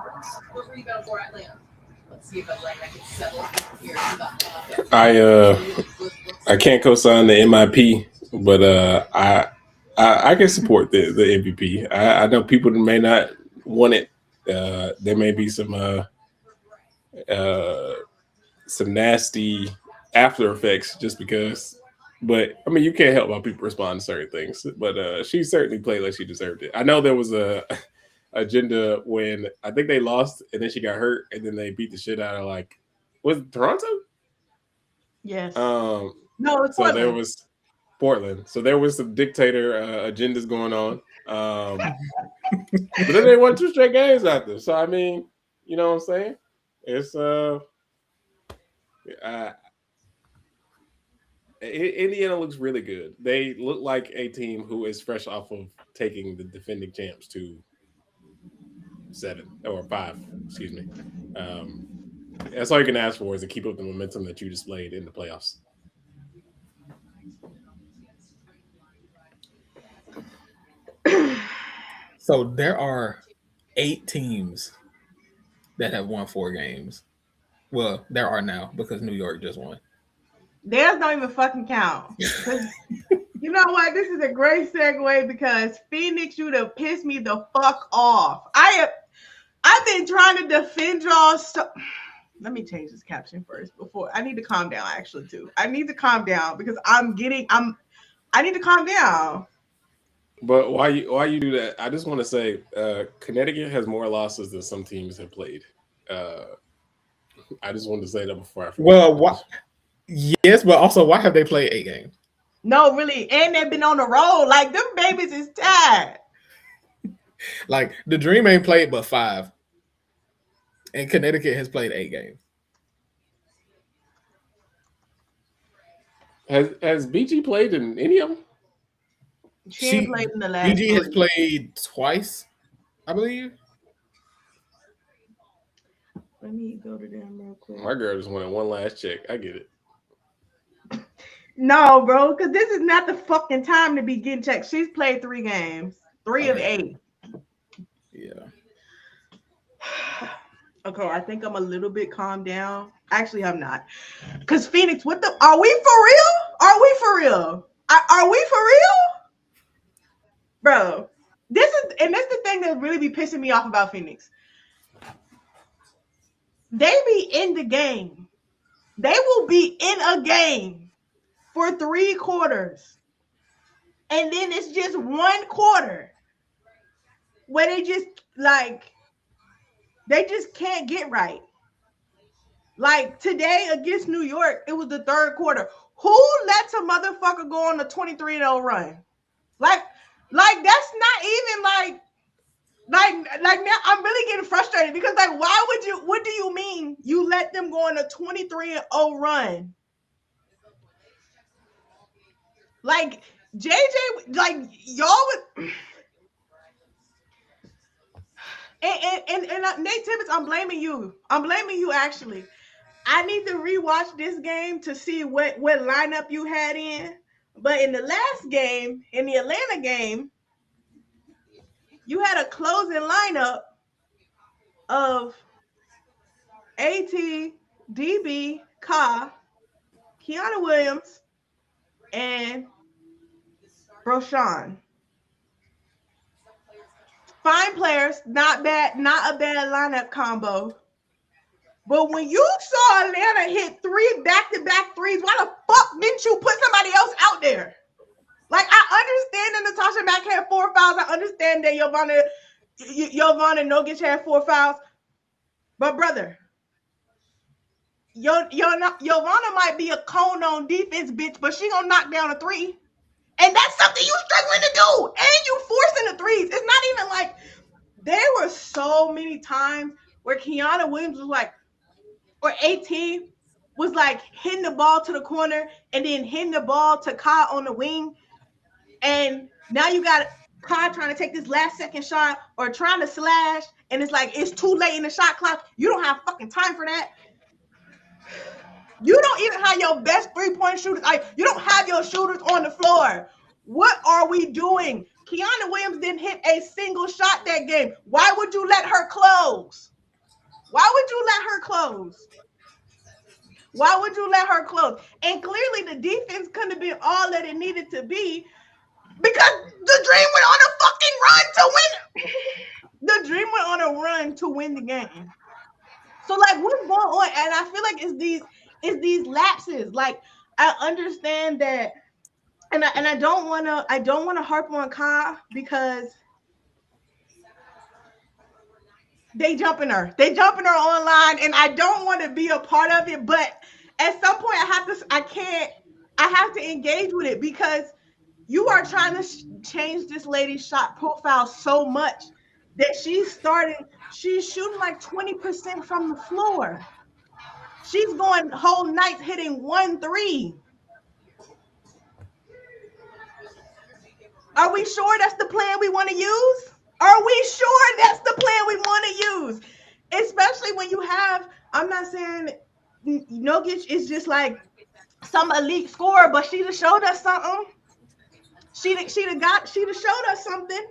I can't co-sign the MIP, but I can support the MVP. I know people may not want it. There may be some nasty after effects just because. But I mean, you can't help how people respond to certain things. But she certainly played like she deserved it. I know there was a agenda when I think they lost and then she got hurt and then they beat the shit out of was it Toronto? Yes. No, it's so Portland. there was Portland. So there was some dictator agendas going on. But then they won 2 straight games after. So I mean, you know what I'm saying? It's Indiana looks really good. They look like a team who is fresh off of taking the defending champs to 7 or 5. Excuse me. That's all you can ask for is to keep up the momentum that you displayed in the playoffs. So there are 8 teams that have won 4 games. Well, there are now because New York just won. Theirs don't even fucking count. You know what? This is a great segue because Phoenix, you'd have pissed me the fuck off. I've been trying to defend y'all. Let me change this caption first before I need to calm down. Actually, too, I need to calm down because I need to calm down. But why you do that? I just want to say Connecticut has more losses than some teams have played. I just wanted to say that before I forget. Well, yes, but also why have they played 8 games? No, really, and they've been on the road. Like them babies is tired. Like the Dream ain't played but 5, and Connecticut has played 8 games. Has BG played in any of them? She played in the last. BG has played twice, I believe. Let me go to them real quick. My girl just wanted one last check. I get it. No, bro, because this is not the fucking time to be getting checked. She's played 3 games, 3 of 8. Yeah. Okay, I think I'm a little bit calmed down. Actually, I'm not. Because Phoenix, are we for real? Are we for real? Are we for real? Bro, that's the thing that really be pissing me off about Phoenix. They be in the game. They will be in a game for 3 quarters. And then it's just 1 quarter where they just can't get right. Like today against New York, it was the 3rd quarter. Who lets a motherfucker go on a 23-0 run? Like that's not even like now I'm really getting frustrated because what do you mean you let them go on a 23-0 run? Like JJ, like y'all would and Nate Tibbetts, I'm blaming you. Actually. I need to rewatch this game to see what lineup you had in. But in the last game, in the Atlanta game, you had a closing lineup of AT, DB, Ka, Kiana Williams and Broshawn. Fine players, not bad, not a bad lineup combo. But when you saw Atlanta hit 3 back-to-back threes, why the fuck didn't you put somebody else out there? Like, I understand that Natasha Mack had 4 fouls. I understand that Giovanna Nogic had 4 fouls. But, brother, Giovanna might be a cone on defense, bitch, but she gonna knock down a 3. And that's something you struggling to do. And you forcing the threes. It's not even like there were so many times where Kiana Williams was like, or AT was like hitting the ball to the corner and then hitting the ball to Kai on the wing. And now you got Kai trying to take this last second shot or trying to slash. And it's like, it's too late in the shot clock. You don't have fucking time for that. You don't even have your best 3-point shooters. You don't have your shooters on the floor. What are we doing? Kiana Williams didn't hit a single shot that game. Why would you let her close? Why would you let her close? Why would you let her close? And clearly the defense couldn't have been all that it needed to be because the Dream went on a fucking run to win. The Dream went on a run to win the game. So, like, what's going on? And I feel like it's these lapses. Like, I understand that, and I don't wanna harp on Kai because they jumping her online, and I don't want to be a part of it, but at some point I have to engage with it because you are trying to change this lady's shot profile so much that she's shooting like 20% from the floor. She's going whole nights hitting 1 3. Are we sure that's the plan we want to use? Are we sure that's the plan we want to use? Especially when you have, I'm not saying Nogic is just like some elite scorer, but she just showed us something. She'd have showed us something.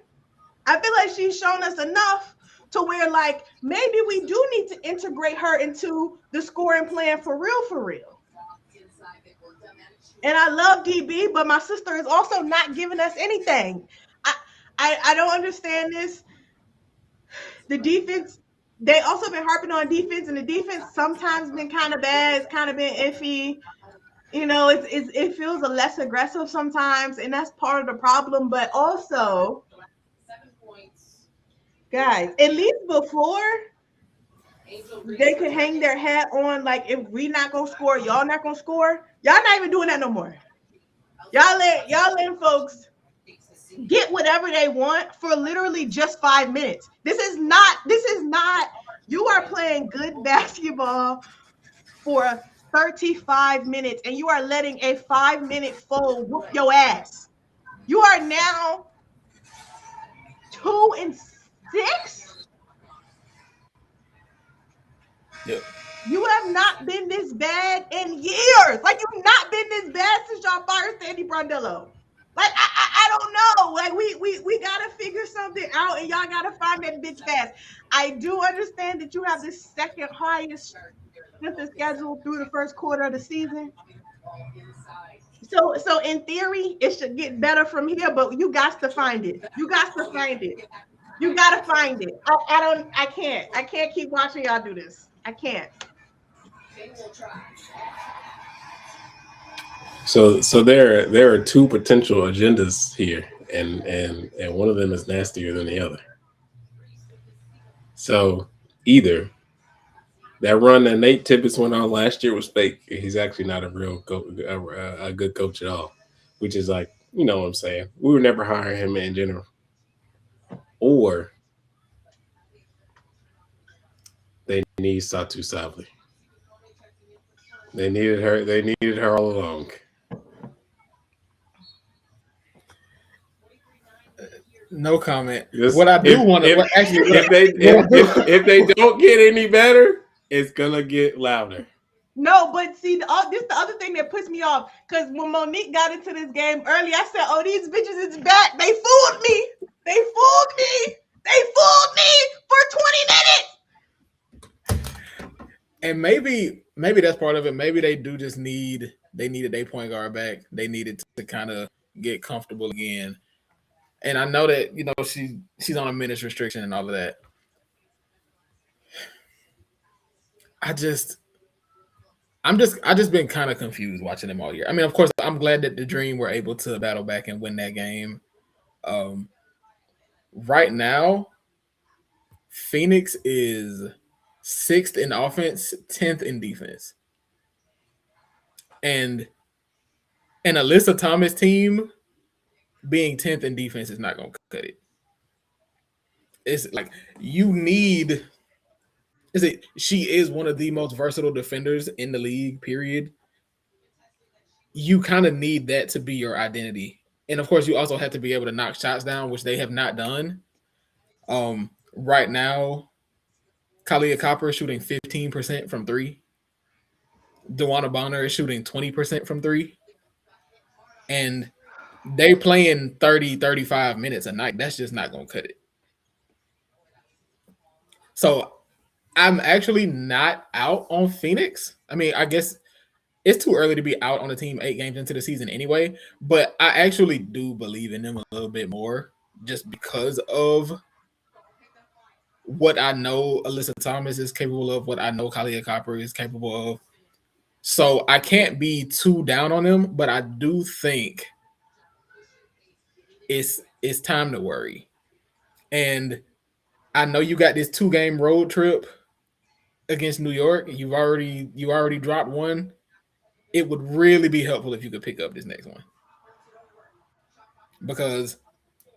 I feel like she's shown us enough to where, like, maybe we do need to integrate her into the scoring plan for real. And I love DB, but my sister is also not giving us anything. I don't understand this. The defense, they also been harping on defense, and the defense sometimes been kind of bad. It's kind of been iffy. You know, it feels less aggressive sometimes, and that's part of the problem. But also, guys, at least before they could hang their hat on, like, if we not gonna score, y'all not gonna score. Y'all not even doing that no more. Y'all letting folks get whatever they want for literally just 5 minutes. This is not, you are playing good basketball for 35 minutes and you are letting a 5-minute foul whoop your ass. You are now 2-6. Yep. You have not been this bad in years. Like, you've not been this bad since y'all fired Sandy Brondello. Like, I don't know. Like, we gotta figure something out, and y'all gotta find that bitch fast. I do understand that you have the second highest strength of schedule through the first quarter of the season. So in theory, it should get better from here, but you got to find it. You got to find it. You gotta find it. I can't keep watching y'all do this. I can't. So there are two potential agendas here, and one of them is nastier than the other. So either that run that Nate Tibbetts went on last year was fake. He's actually not a real a good coach at all, which is like, you know what I'm saying. We would never hire him in general. Or they need Satu Sabli. They needed her. They needed her all along. No comment. Just, what I do want to if they don't get any better, it's gonna get louder. No, but see, this is the other thing that puts me off. Because when Monique got into this game early, I said, "Oh, these bitches is back. They fooled me. They fooled me. They fooled me for 20 minutes." And maybe that's part of it. Maybe they do just needed their point guard back. They needed to kind of get comfortable again. And I know that she's on a minutes restriction and all of that. I just been kind of confused watching them all year. I mean, of course, I'm glad that the Dream were able to battle back and win that game. Um, right now, Phoenix is 6th in offense, 10th in defense, and an Alyssa Thomas team being 10th in defense is not going to cut it. It's like you need. She is one of the most versatile defenders in the league. Period. You kind of need that to be your identity. And of course, you also have to be able to knock shots down, which they have not done. Right now, Kalia Copper is shooting 15% from three. DeWanna Bonner is shooting 20% from three. And they playing 30, 35 minutes a night. That's just not going to cut it. So I'm actually not out on Phoenix. I mean, I guess it's too early to be out on a team 8 games into the season anyway, but I actually do believe in them a little bit more just because of what I know Alyssa Thomas is capable of, what I know Kalia Copper is capable of. So I can't be too down on them, but I do think it's time to worry. And I know you got this 2-game road trip against New York. You already dropped one. It would really be helpful if you could pick up this next one. Because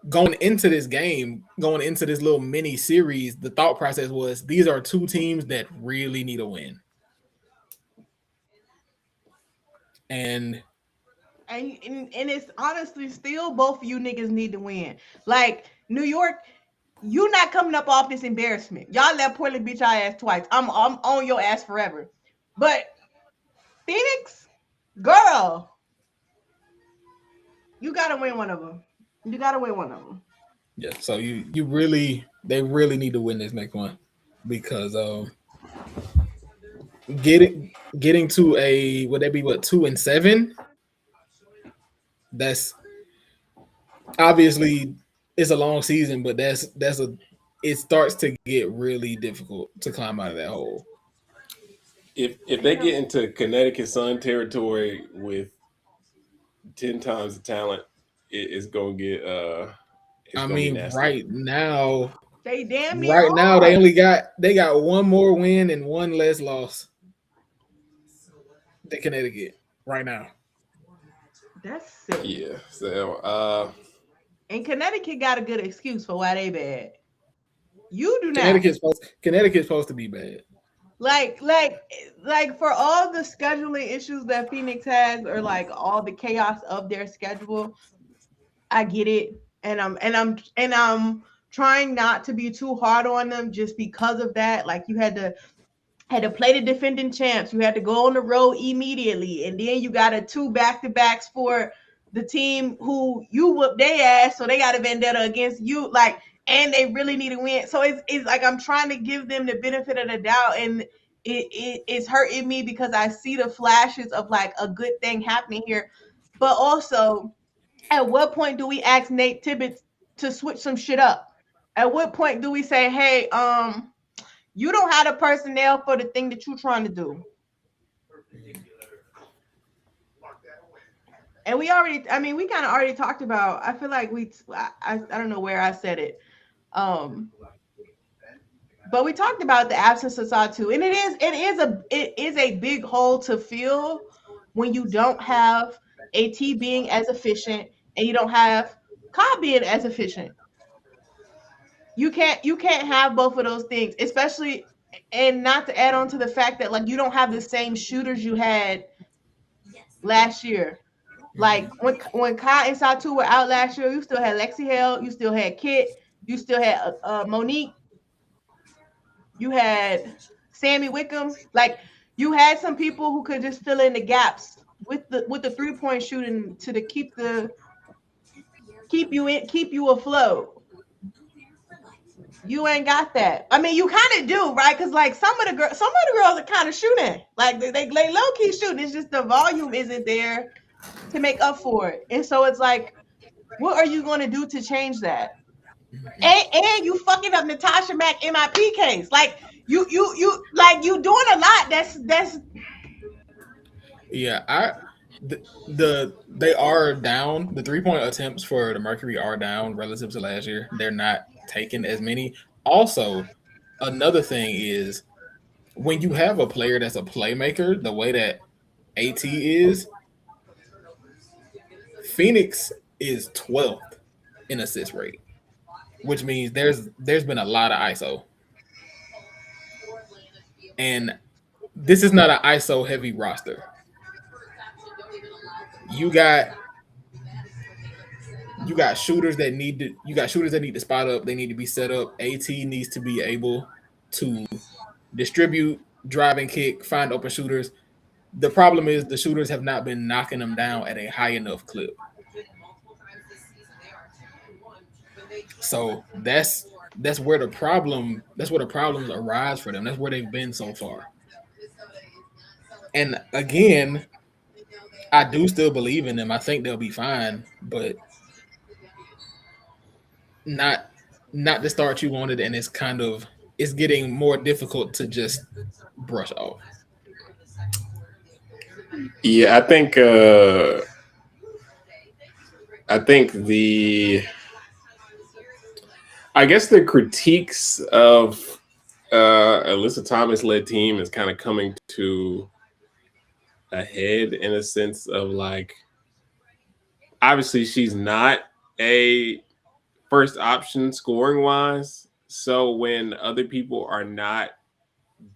going into this game, going into this little mini series, the thought process was these are 2 teams that really need a win. And it's honestly still both of you niggas need to win. Like New York, you not coming up off this embarrassment. Y'all let Portland beat y'all ass twice. I'm on your ass forever. But Phoenix, girl, you gotta win one of them. You gotta win one of them. Yeah, so they really need to win this next one because getting to a would that be 2-7? That's obviously it's a long season, but it starts to get really difficult to climb out of that hole. If they get into Connecticut Sun territory with 10 times the talent, it's gonna get right now they damn near right now they got one more win and one less loss. The Connecticut right now. That's sick. Yeah. So and Connecticut got a good excuse for why they bad. You do not. Connecticut's supposed to be bad. Like for all the scheduling issues that Phoenix has, or like all the chaos of their schedule, I get it, and I'm trying not to be too hard on them just because of that. Like you had to play the defending champs, you had to go on the road immediately, and then you got 2 back-to-backs for the team who you whooped their ass, so they got a vendetta against you. Like. And they really need to win. So it's like I'm trying to give them the benefit of the doubt. And it's hurting me because I see the flashes of like a good thing happening here. But also, at what point do we ask Nate Tibbetts to switch some shit up? At what point do we say, hey, you don't have the personnel for the thing that you're trying to do? And we kind of already talked about, I feel like I don't know where I said it. But we talked about the absence of Satu, and it is a big hole to fill when you don't have AT being as efficient and you don't have Ka being as efficient. You can't have both of those things, especially, and not to add on to the fact that like you don't have the same shooters you had last year. Like when Ka and Satu were out last year, you still had Lexi Hale, you still had Kit, you still had Monique, you had Sammie Wickham. Like you had some people who could just fill in the gaps with the 3-point shooting to keep you afloat. You ain't got that. I mean, you kind of do, right? Because like some of the girls are kind of shooting, like they low key shooting. It's just the volume isn't there to make up for it, and so it's like, what are you going to do to change that? And you fucking up Natasha Mack MIP case. Like you doing a lot. That's Yeah, they are down. The 3-point attempts for the Mercury are down relative to last year. They're not taking as many. Also, another thing is when you have a player that's a playmaker, the way that AT is, Phoenix is 12th in assist rate, which means there's been a lot of ISO. And this is not an ISO heavy roster. You got shooters that need to spot up. They need to be set up. AT needs to be able to distribute, drive and kick, find open shooters. The problem is the shooters have not been knocking them down at a high enough clip. So that's where the problems arise for them. That's where they've been so far. And again, I do still believe in them. I think they'll be fine, but not the start you wanted, and it's getting more difficult to just brush off. Yeah, I guess the critiques of Alyssa Thomas led team is kind of coming to a head in a sense of like, obviously she's not a first option scoring wise. So when other people are not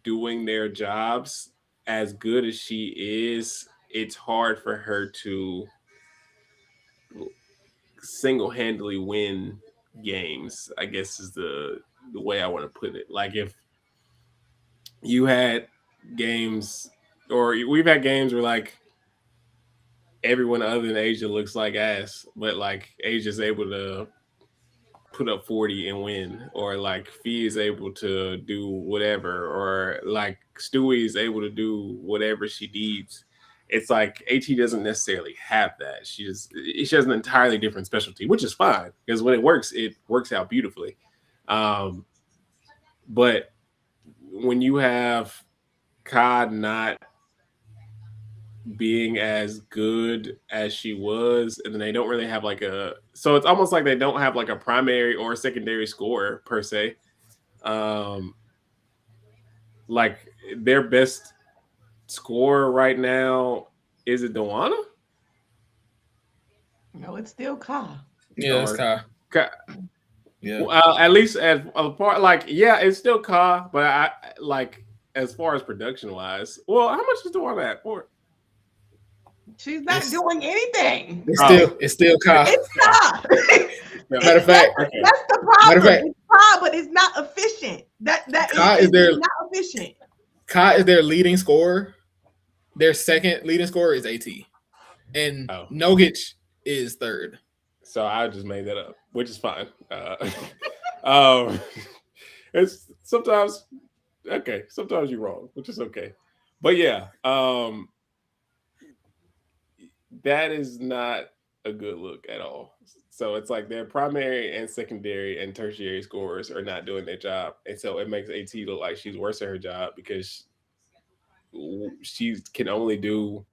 doing their jobs as good as she is, it's hard for her to single-handedly win games, I guess is the way I want to put it. Like if you had games, or we've had games where like everyone other than Asia looks like ass, but like Asia's able to put up 40 and win, or like Fee is able to do whatever, or like Stewie is able to do whatever she needs. It's like AT doesn't necessarily have that. She has an entirely different specialty, which is fine because when it works out beautifully. But when you have Ka not being as good as she was, and then they don't really have so it's almost like they don't have like a primary or secondary scorer per se. Like their best scorer right now, is it Dewana? No, it's still Ka. Yeah, it's Ka. Yeah. Well, at least as a part, like, yeah, it's still Ka, but I like as far as production wise. Well, how much is Dewana at for? She's not doing anything. It's still Ka. It's Ka. Matter of fact, that's the problem. It's Ka, but it's not efficient. That Ka is not efficient. Ka is their leading scorer. Their second leading scorer is AT, and Nogic is third. So I just made that up, which is fine. It's sometimes you're wrong, which is okay. But yeah, that is not a good look at all. So it's like their primary and secondary and tertiary scorers are not doing their job. And so it makes AT look like she's worse at her job because she can only do.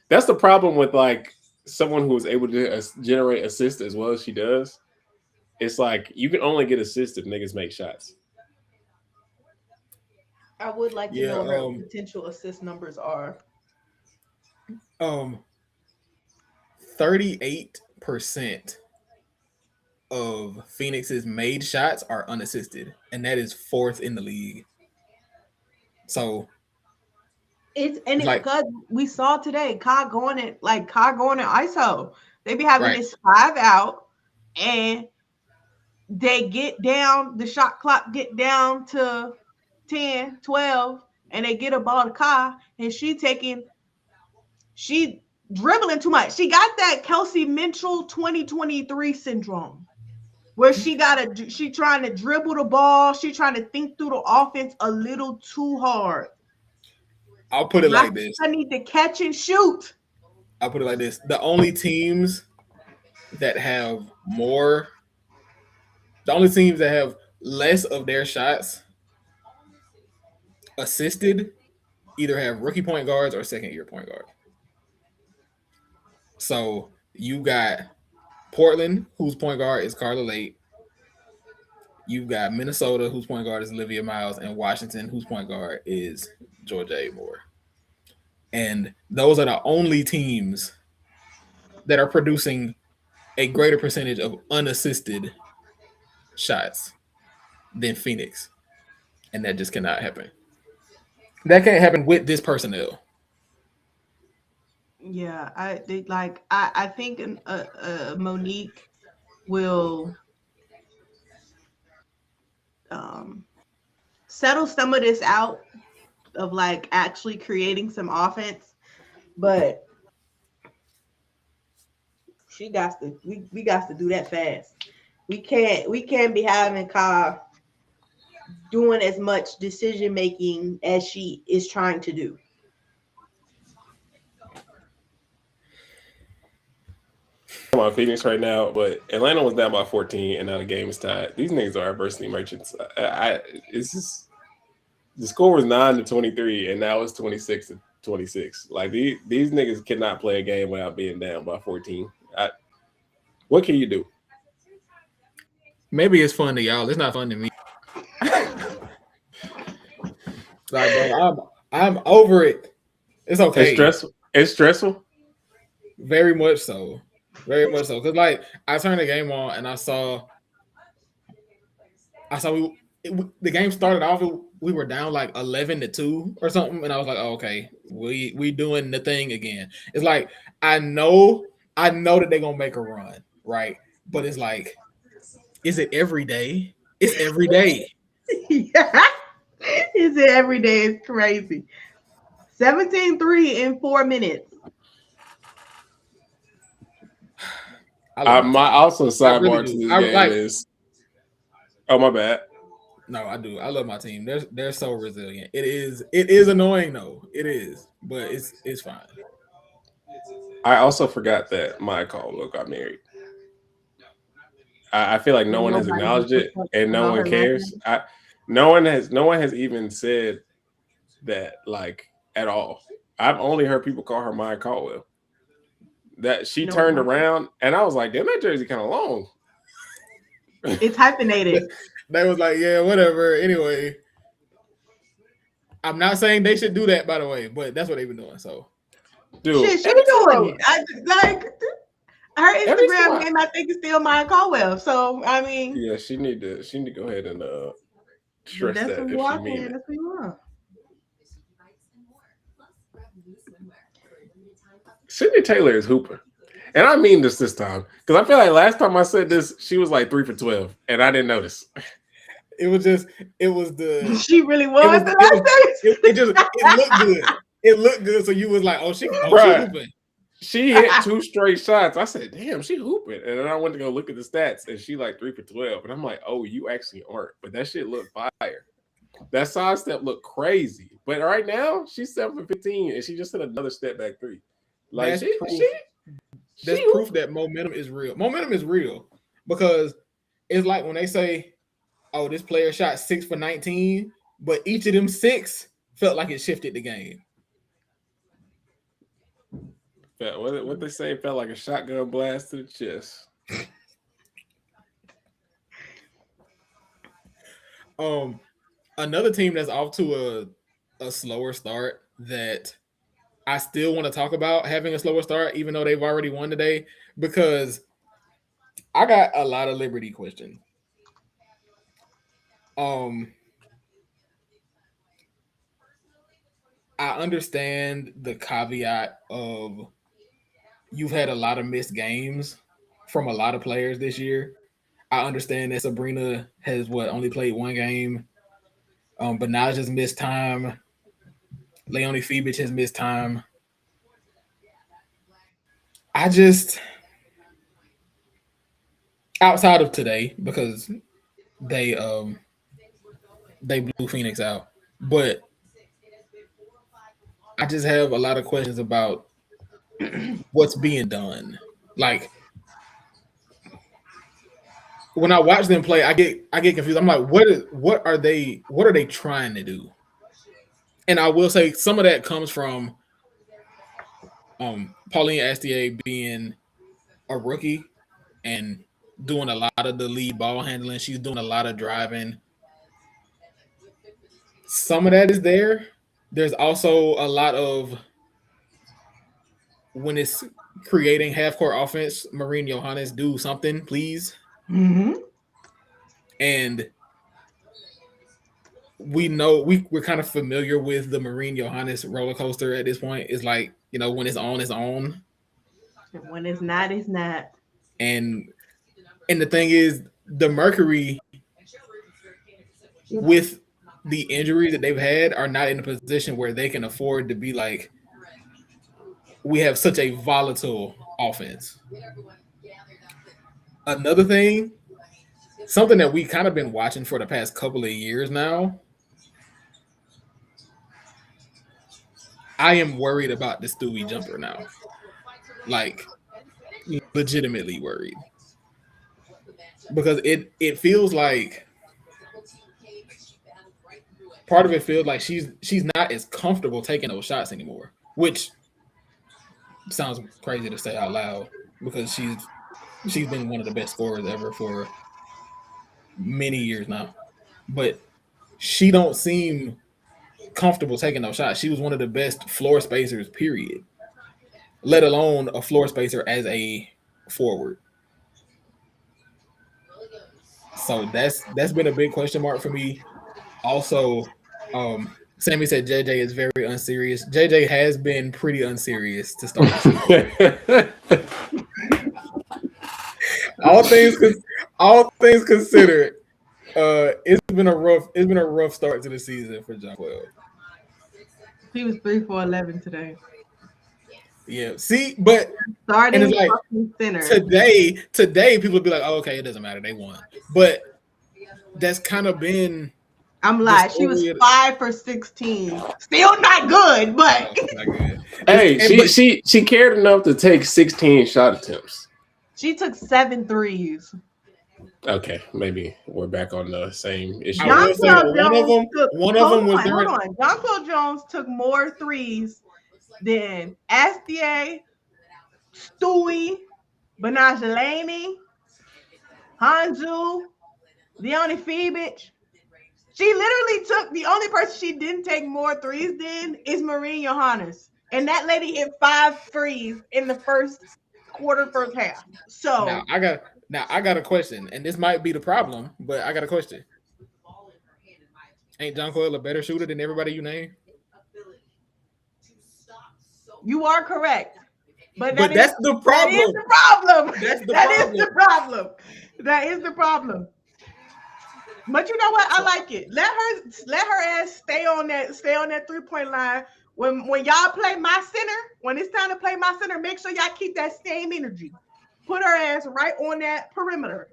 That's the problem with like someone who is able to generate assists as well as she does. It's like you can only get assists if niggas make shots. I would like to know what her potential assist numbers are. 38% of Phoenix's made shots are unassisted, and that is fourth in the league. So it's because we saw today Ka going in ISO. They be having this 5 out, and they get down, the shot clock get down to 10, 12, and they get a ball to Ka, and she dribbling too much. She got that Kelsey Mitchell 2023 syndrome, where she trying to dribble the ball, she trying to think through the offense a little too hard. I'll put it like this. I need to catch and shoot. I'll put it like this. The only teams that have less of their shots assisted either have rookie point guards or second year point guards. So you got Portland, whose point guard is Carla Lake. You've got Minnesota, whose point guard is Olivia Miles, and Washington, whose point guard is Georgia A. Moore. And those are the only teams that are producing a greater percentage of unassisted shots than Phoenix. And that just cannot happen. That can't happen with this personnel. Yeah, I think Monique will settle some of this out of like actually creating some offense, but we got to do that fast. We can't be having Ka doing as much decision making as she is trying to do. I'm on Phoenix right now, but Atlanta was down by 14, and now the game is tied. These niggas are adversity merchants. It's just the score was 9-23, and now it's 26-26. Like these niggas cannot play a game without being down by 14. What can you do? Maybe it's fun to y'all. It's not fun to me. Like, bro, I'm over it. It's okay. It's stressful. It's stressful. Very much so. Very much so. Because like I turned the game on and I saw the game started off. We were down like 11-2 or something, and I was like, oh, okay, we doing the thing again. It's like I know that they're gonna make a run, right? But it's like, is it every day? It's every day. Yeah. Is it every day? It's crazy. 17-3 in 4 minutes. My also sidebar to this game is. Oh, my bad. No, I do. I love my team. They're so resilient. It is annoying though. It is, but it's fine. I also forgot that my call got married. I feel like no one has acknowledged it, and no one cares. No one has even said that like at all. I've only heard people call her Maya Caldwell. That she turned around, and I was like, damn, that jersey kind of long. It's hyphenated. They was like, yeah, whatever. Anyway, I'm not saying they should do that, by the way, but that's what they've been doing. So, dude, she doing it. Her Instagram name, I think, is still Maya Caldwell. So, I mean, yeah, she need to go ahead and stress that if she mean it. That's what you want. Sydney Taylor is hooper. And I mean this time. Because I feel like last time I said this, she was like 3 for 12. And I didn't notice. She really was. It looked good. It looked good. So you was like, she hooping. She hit 2 straight shots. I said, damn, she hooping. And then I went to go look at the stats. And she like 3 for 12. And I'm like, oh, you actually aren't. But that shit looked fire. That side step looked crazy. But right now, she's 7 for 15. And she just hit another step back 3. Like, that's proof that momentum is real. Momentum is real because it's like when they say, oh, this player shot 6 for 19, but each of them 6 felt like it shifted the game. What they say felt like a shotgun blast to the chest. Another team that's off to a slower start that I still want to talk about having a slower start, even though they've already won today, because I got a lot of Liberty questions. I understand the caveat of you've had a lot of missed games from a lot of players this year. I understand that Sabrina has only played 1 game. Banaj has missed time. Leonie Febich has missed time. outside of today because they blew Phoenix out. But I just have a lot of questions about what's being done. Like when I watch them play, I get confused. I'm like, what are they trying to do? And I will say some of that comes from Pauline Astier being a rookie and doing a lot of the lead ball handling. She's doing a lot of driving. Some of that is there. There's also a lot of when it's creating half court offense, Marine Johannes, do something, please. Mm-hmm. And we know we're kind of familiar with the Marine Johannes roller coaster at this point. It's like, when it's on, it's on. When it's not, it's not. And the thing is, the Mercury, with the injuries that they've had, are not in a position where they can afford to be like, we have such a volatile offense. Another thing, something that we kind of been watching for the past couple of years now, I am worried about the Stewie jumper now. Like, legitimately worried. Because it feels like part of it feels like she's not as comfortable taking those shots anymore, which sounds crazy to say out loud because she's been one of the best scorers ever for many years now. But she don't seem comfortable taking those shots. She was one of the best floor spacers, period. Let alone a floor spacer as a forward. So that's been a big question mark for me. Also, Sammie said JJ is very unserious. JJ has been pretty unserious to start the season. all things considered, it's been a rough start to the season for John Quayle. He was 3 for 11 today. Yeah, see, but starting and it's like center. Today people would be like, oh, okay, it doesn't matter, they won. But that's kind of been. I'm like, she was 5 for 16. Still not good, but not good. Hey, she cared enough to take 16 shot attempts. She took 7 threes. Okay, maybe we're back on the same issue. One of them was hold on. Jonquil Jones took more threes than Astier, Stewie, Benajelani, Hanju, Leonie Fibich. She literally took, the only person she didn't take more threes than is Marine Johannes. And that lady hit 5 threes in the first half. So now I got a question, and this might be the problem, but I got a question. Ain't John Coyle a better shooter than everybody you name? You are correct. But that's the problem. That is the problem. That's That is the problem. But you know what? I like it. Let her ass stay on that 3-point line. When y'all play my center, when it's time to play my center, make sure y'all keep that same energy. Put her ass right on that perimeter.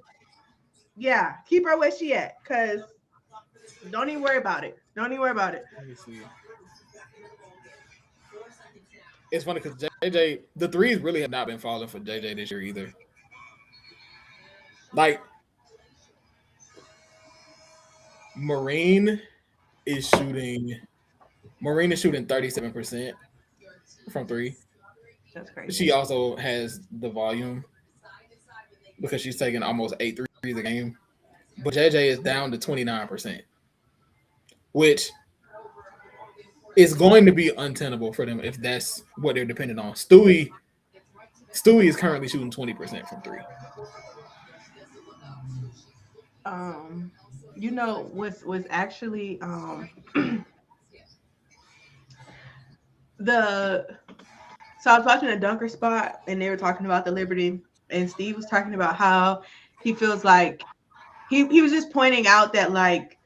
Yeah, keep her where she at. Cause don't even worry about it. Let me see. It's funny because JJ, the threes really have not been falling for JJ this year either. Like, Marine is shooting 37% from 3. That's crazy. She also has the volume because she's taking almost 8 threes a game. But JJ is down to 29%, which is going to be untenable for them if that's what they're dependent on. Stewie is currently shooting 20% from 3. You know what's actually so I was watching a Dunker Spot and they were talking about the Liberty, and Steve was talking about how he feels like he was just pointing out that like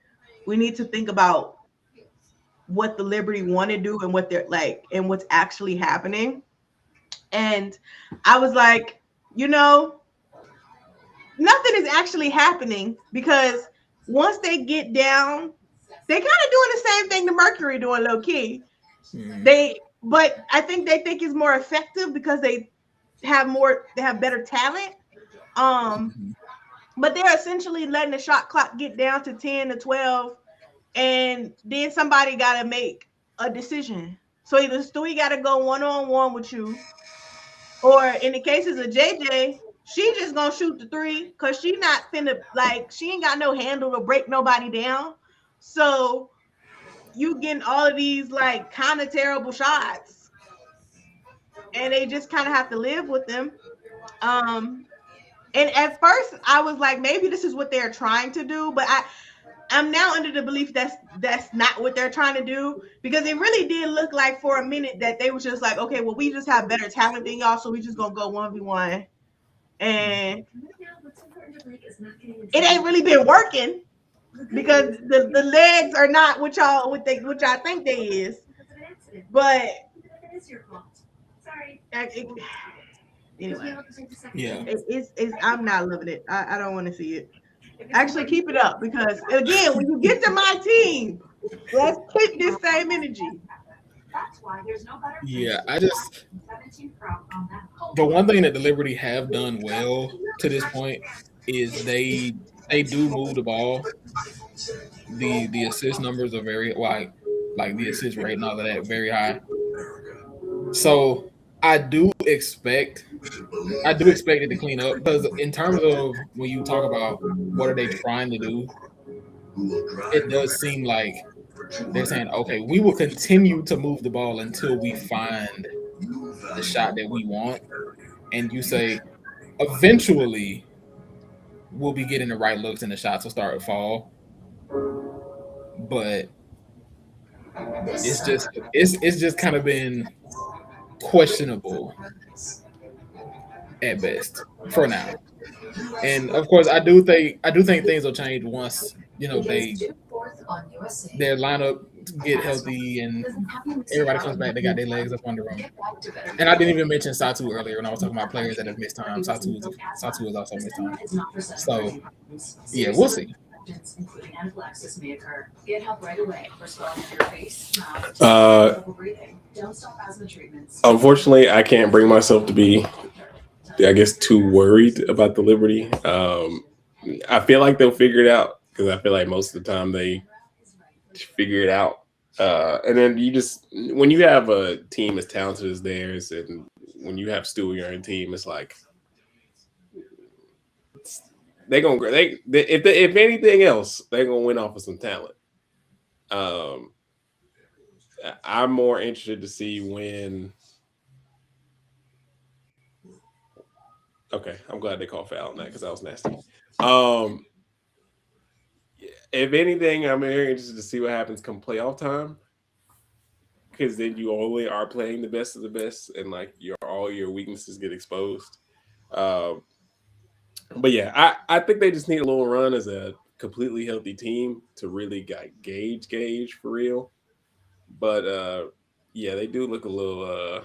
we need to think about what the Liberty want to do and what they're like and what's actually happening. And I was like, nothing is actually happening because once they get down, they kind of doing the same thing the Mercury doing low key. But I think they think it's more effective because they have better talent. But they're essentially letting the shot clock get down to 10 to 12, and then somebody got to make a decision. So either Stewie got to go one-on-one with you, or in the cases of JJ, she just gonna shoot the three because she not finna, like, she ain't got no handle to break nobody down. So you getting all of these like kind of terrible shots, and they just kind of have to live with them. And at first I was like, maybe this is what they're trying to do, but I'm now under the belief that's not what they're trying to do, because it really did look like for a minute that they was just like, okay, well, we just have better talent than y'all, so we just gonna go 1v1, and it ain't really been working because the legs are not what y'all think they is. But anyway, yeah, it's I'm not loving it. I don't want to see it. Actually, keep it up, because again, when you get to my team, let's keep this same energy. yeah. The one thing that the Liberty have done well to this point is they do move the ball. The assist numbers are very like the assist rate and all of that very high. So I do expect it to clean up, because in terms of when you talk about what are they trying to do, it does seem like they're saying, okay, we will continue to move the ball until we find the shot that we want. And you say, eventually, we'll be getting the right looks and the shots will start to fall. But it's just kind of been questionable at best for now. And of course, I do think things will change once their lineup get healthy and everybody comes back. They got their legs up under them. And I didn't even mention Satu earlier when I was talking about players that have missed time. Satu is also missed time. So yeah, we'll see. Including anaphylaxis may occur. Get help right away for swelling of your face, mouth, trouble breathing. Don't stop asthma treatments. Unfortunately, I can't bring myself to be, I guess, too worried about the Liberty. I feel like they'll figure it out, because I feel like most of the time they figure it out. And then when you have a team as talented as theirs, and when you have Stewie on your team, it's like if anything else, they're gonna win off of some talent. I'm more interested to see when. Okay, I'm glad they called foul on that, because that was nasty. If anything, I'm very interested to see what happens come playoff time, because then you only are playing the best of the best, and like all your weaknesses get exposed. But yeah, I think they just need a little run as a completely healthy team to really gauge for real. But yeah, they do look a little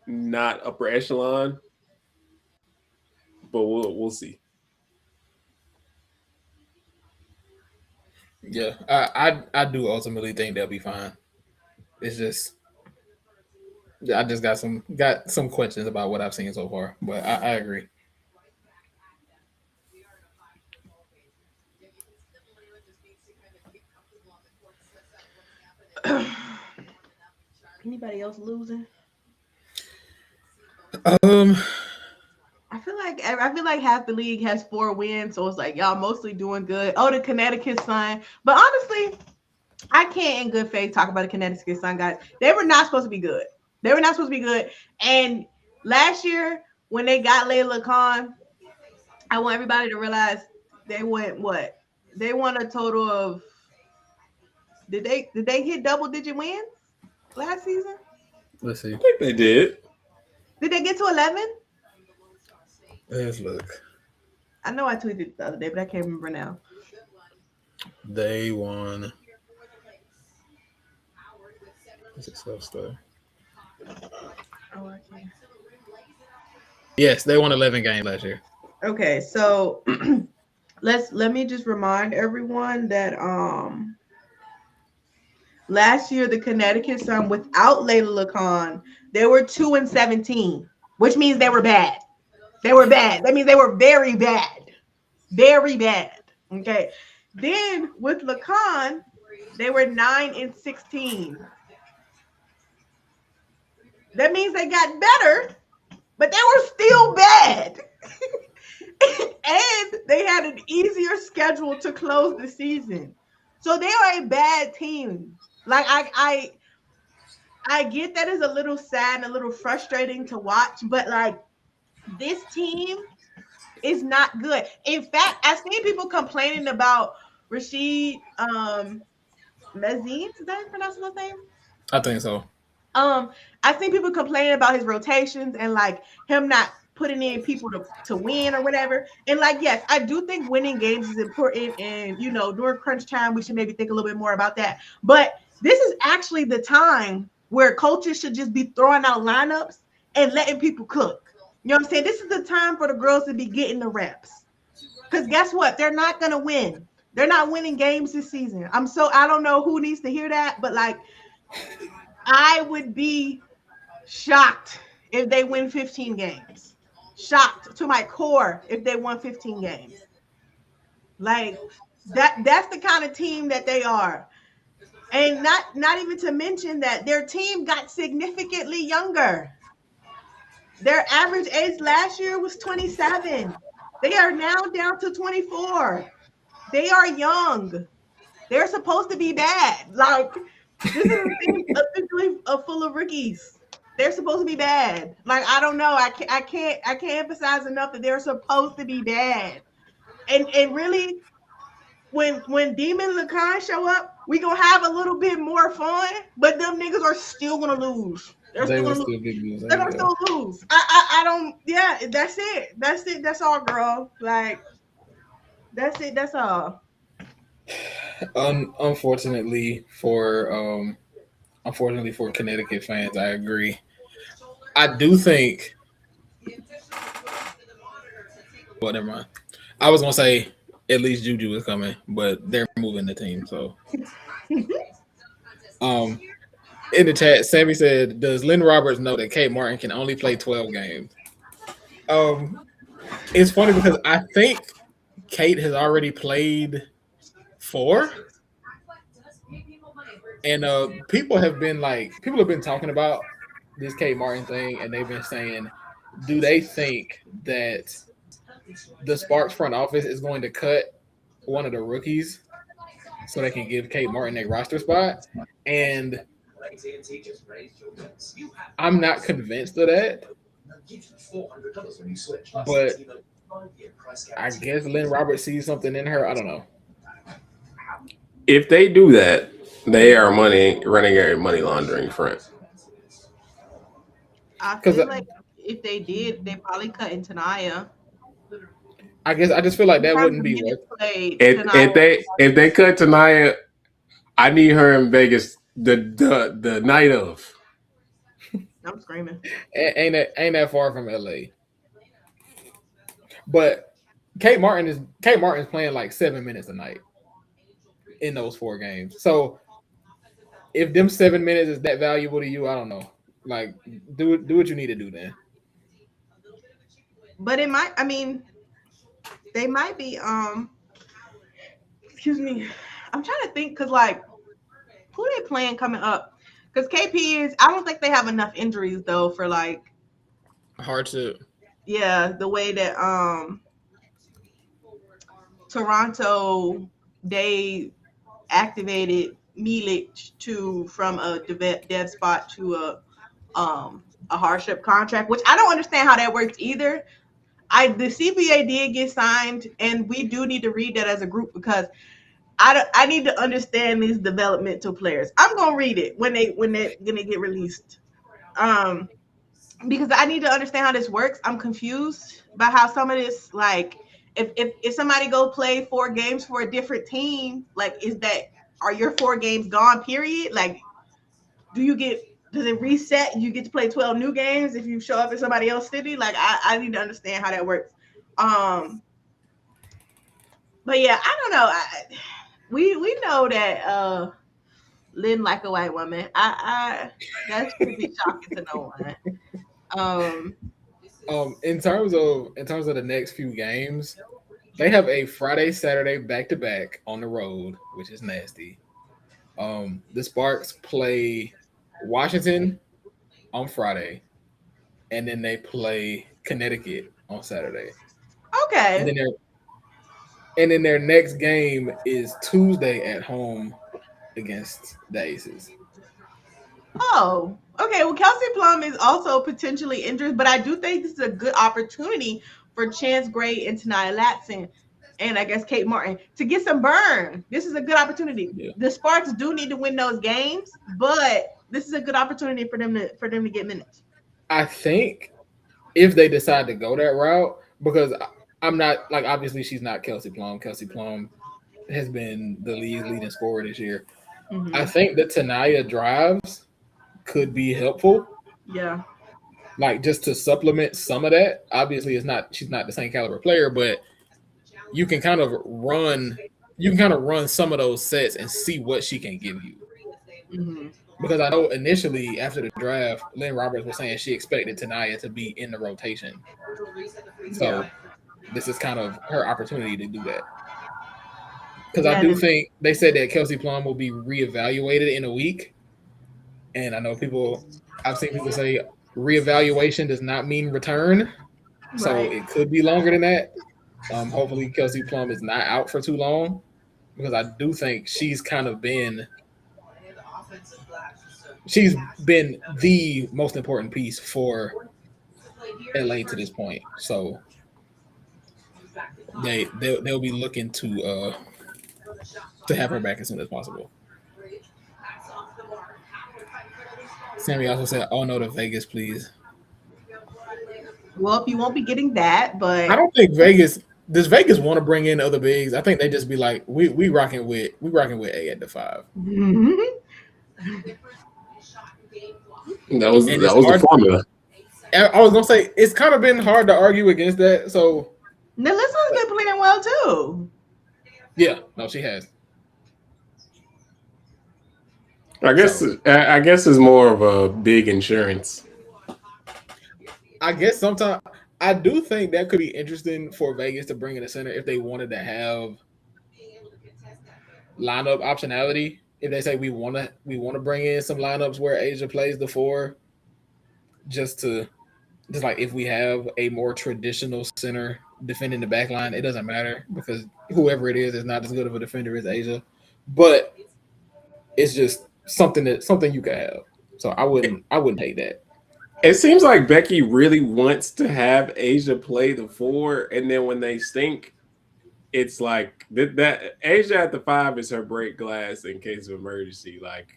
not upper echelon, but we'll see. Yeah, I do ultimately think they'll be fine. It's just I just got some questions about what I've seen so far, but I agree. Anybody else losing? I feel like half the league has 4 wins, so it's like y'all mostly doing good. Oh, the Connecticut Sun, but honestly, I can't in good faith talk about the Connecticut Sun guys. They were not supposed to be good. And last year when they got Layla Khan, I want everybody to realize they went what? They won a total of. Did they hit double-digit wins last season? Let's see. I think they did. Did they get to 11? Let's look. I know I tweeted it the other day, but I can't remember now. They won. Is it self-study? Oh, I can't. Yes, they won 11 games last year. Okay, so let me just remind everyone that last year the Connecticut Sun without Layla Lacan, they were 2-17, which means they were bad. They were bad. That means they were very bad. Very bad. Okay. Then with Lacan, they were 9-16. That means they got better, but they were still bad. And they had an easier schedule to close the season. So they are a bad team. Like I get that is a little sad and a little frustrating to watch, but like this team is not good. In fact, I've seen people complaining about Rashid Mazine. Is that how you pronounce his name? I think so. I've seen people complaining about his rotations and like him not putting in people to win or whatever. And like, yes, I do think winning games is important. And you know, during crunch time, we should maybe think a little bit more about that. But this is actually the time where coaches should just be throwing out lineups and letting people cook. You know what I'm saying? This is the time for the girls to be getting the reps. Because guess what? They're not gonna win. They're not winning games this season. I don't know who needs to hear that, but like I would be shocked if they win 15 games. Shocked to my core if they won 15 games. Like that's the kind of team that they are. And not even to mention that their team got significantly younger. Their average age last year was 27. They are now down to 24. They are young. They're supposed to be bad. Like this is a team officially full of rookies. They're supposed to be bad. Like I don't know. I can't emphasize enough that they're supposed to be bad. And really, when Demon Lacan show up, we gonna have a little bit more fun. But them niggas are still gonna lose. They're They still will gonna still lose. be losing. They're gonna still lose. I don't. Yeah, that's it. That's it. That's all, girl. Like that's it. That's all. Unfortunately for Connecticut fans, I agree. I do think. Well, never mind. I was gonna say at least Juju is coming, but they're moving the team. So, um, in the chat, Sammie said, "Does Lynn Roberts know that Kate Martin can only play 12 games?" Um, it's funny because I think Kate has already played 4, and people have been talking about this Kate Martin thing, and they've been saying, do they think that the Sparks front office is going to cut one of the rookies so they can give Kate Martin a roster spot? And I'm not convinced of that. But I guess Lynn Roberts sees something in her. I don't know. If they do that, they are running a money laundering front. I Because feel like if they did, they probably cut in Tanaya. I guess I just feel like In that terms wouldn't of be minutes worth. played, If Tanaya. if they cut Tanaya, I need her in Vegas the night of. I'm screaming. Ain't that far from LA. But Kate Martin's playing like 7 minutes a night in those 4 games. So if them 7 minutes is that valuable to you, I don't know. Like do what you need to do then. But it might. I mean, they might be. Excuse me. I'm trying to think because like who they playing coming up? Because KP is. I don't think they have enough injuries though for like. Hard to. Yeah, the way that Toronto they activated Milic to from a dev spot to a hardship contract, which I don't understand how that works either. The CBA did get signed, and we do need to read that as a group because I need to understand these developmental players. I'm gonna read it when they're gonna get released. Because I need to understand how this works. I'm confused by how some of this, like, if somebody go play 4 games for a different team, like, are your 4 games gone? Period. Like, do you get does it reset? You get to play 12 new games if you show up in somebody else's city? Like I need to understand how that works. But yeah, I don't know. We know that Lynn like a white woman. I that should be shocking to no one. In terms of the next few games, they have a Friday, Saturday back to back on the road, which is nasty. The Sparks play Washington on Friday, and then they play Connecticut on Saturday. Okay. And then their next game is Tuesday at home against the Aces. Oh, okay. Well, Kelsey Plum is also potentially injured, but I do think this is a good opportunity for Chance Gray and Tanaya Latson, and I guess Kate Martin to get some burn. This is a good opportunity. Yeah. The Sparks do need to win those games, but this is a good opportunity for them to get minutes. I think if they decide to go that route, because I'm not like obviously she's not Kelsey Plum. Kelsey Plum has been the league's leading scorer this year. Mm-hmm. I think the Tanaya drives could be helpful. Yeah. Like just to supplement some of that. Obviously, she's not the same caliber player, but you can kind of run some of those sets and see what she can give you. Mm-hmm. Because I know initially after the draft, Lynn Roberts was saying she expected Tanaya to be in the rotation. So this is kind of her opportunity to do that. Because I do think they said that Kelsey Plum will be reevaluated in a week. And I know I've seen people say reevaluation does not mean return. Right. So it could be longer than that. Hopefully Kelsey Plum is not out for too long, because I do think she's been the most important piece for LA to this point. So they'll be looking to have her back as soon as possible. Sammie also said, "Oh no, to Vegas, please." Well, you won't be getting that, but I don't think Vegas want to bring in other bigs. I think they just be like, we rocking with A at the 5. Mm-hmm. That was the formula. I was gonna say it's kind of been hard to argue against that. So Melissa's been playing well too. Yeah, no, she has. I guess it's more of a big insurance. I guess sometimes I do think that could be interesting for Vegas to bring in a center if they wanted to have lineup optionality. If they say we want to bring in some lineups where Asia plays the 4, just like if we have a more traditional center defending the back line, it doesn't matter because whoever it is not as good of a defender as Asia. But it's just something you could have. So I wouldn't hate that. It seems like Becky really wants to have Asia play the 4, and then when they stink, it's like that Asia at the 5 is her break glass in case of emergency. Like,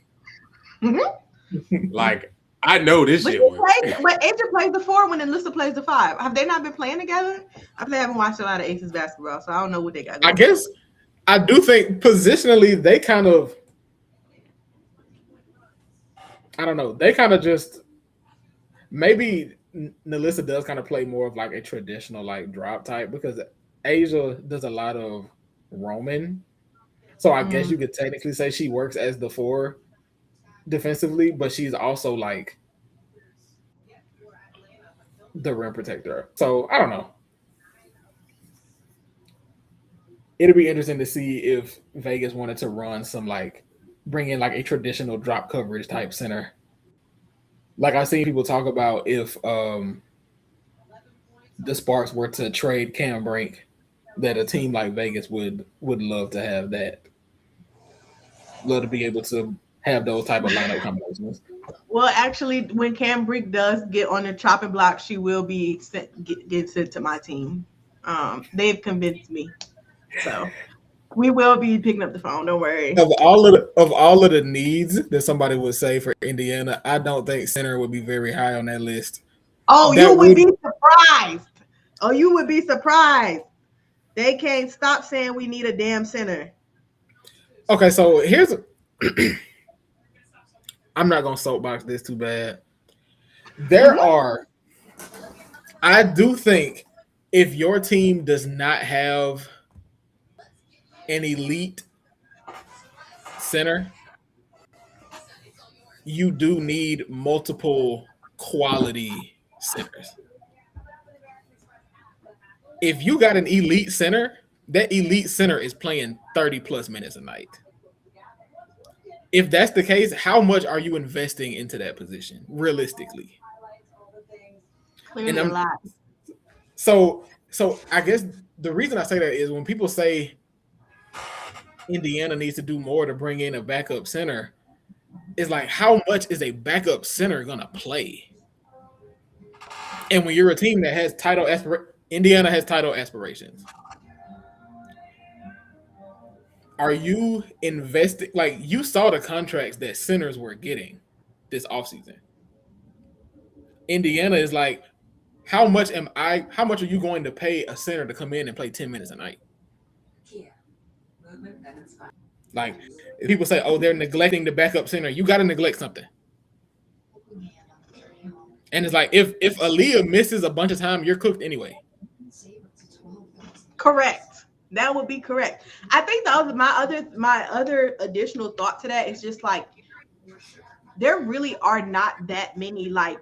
like I know this shit works. But Asia plays the 4 when Alyssa plays the 5. Have they not been playing together? I haven't watched a lot of Aces basketball, so I don't know what they got going. I guess I do think positionally they kind of, I don't know, they kind of just maybe Nalissa does kind of play more of like a traditional like drop type because Asia does a lot of roaming. So I guess you could technically say she works as the 4 defensively, but she's also like the rim protector. So I don't know. It'll be interesting to see if Vegas wanted to run some like bring in like a traditional drop coverage type center. Like I've seen people talk about if the Sparks were to trade Cam Brink, that a team like Vegas would love to have that. Love to be able to have those type of lineup combinations. Well, actually, when Cam Brink does get on the chopping block, she will be get sent to my team. They've convinced me, so we will be picking up the phone. Don't worry. Of all of the needs that somebody would say for Indiana, I don't think center would be very high on that list. Oh, you would be surprised. Oh, you would be surprised. They can't stop saying we need a damn center. Okay, so here's I'm not gonna soapbox this too bad. There are. I do think if your team does not have an elite center, you do need multiple quality centers. If you got an elite center, that elite center is playing 30 plus minutes a night. If that's the case, how much are you investing into that position realistically? Clearly a lot. So I guess the reason I say that is when people say Indiana needs to do more to bring in a backup center, it's like, how much is a backup center gonna play? And when you're a team that has Indiana has title aspirations. Are you investing? Like, you saw the contracts that centers were getting this offseason. Indiana is like, how much are you going to pay a center to come in and play 10 minutes a night? Like, if people say, oh, they're neglecting the backup center, you got to neglect something. And it's like, if Aaliyah misses a bunch of time, you're cooked anyway. Correct. That would be correct. I think my other additional thought to that is just like, there really are not that many like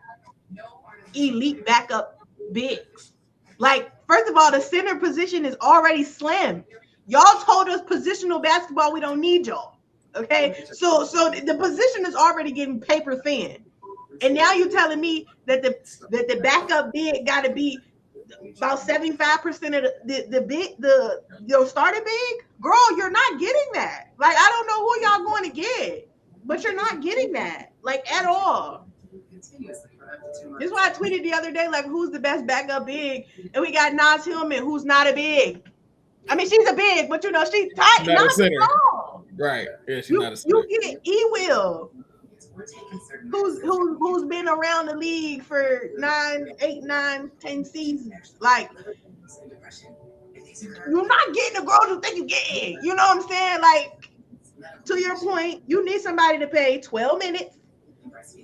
elite backup bigs. Like, first of all, the center position is already slim. Y'all told us positional basketball, we don't need y'all. Okay, so the position is already getting paper thin, and now you're telling me that the backup big got to be about 75% of your starting big. Girl, you're not getting that. Like, I don't know who y'all going to get, but you're not getting that, like, at all. This is why I tweeted the other day, like, who's the best backup big? And we got Naz Hillman, who's not a big. I mean, she's a big, but you know, she's tight. Not a center. Small. Right. Yeah, she's not a center. You get E-Will, who's been around the league for 8, 9, 10 seasons. Like, you're not getting the girls you think you get. You know what I'm saying? Like, to your point, you need somebody to pay 12 minutes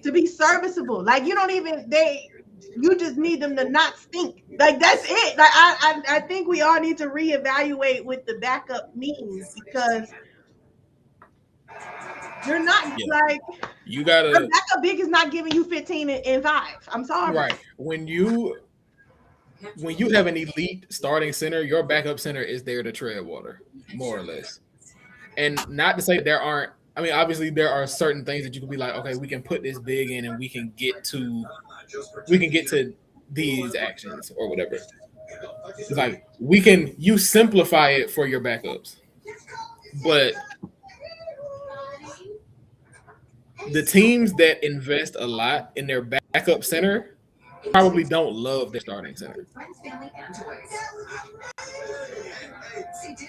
to be serviceable. Like, you just need them to not stink. Like, that's it. Like, I think we all need to reevaluate what the backup means, because you're not like, you gotta, the backup big is not giving you 15 and 5. I'm sorry. Right. When you have an elite starting center, your backup center is there to tread water, more or less. And not to say that there aren't, I mean, obviously there are certain things that you can be like, okay, we can put this big in and we can get to these actions or whatever. It's like, you simplify it for your backups. But the teams that invest a lot in their backup center probably don't love their starting center.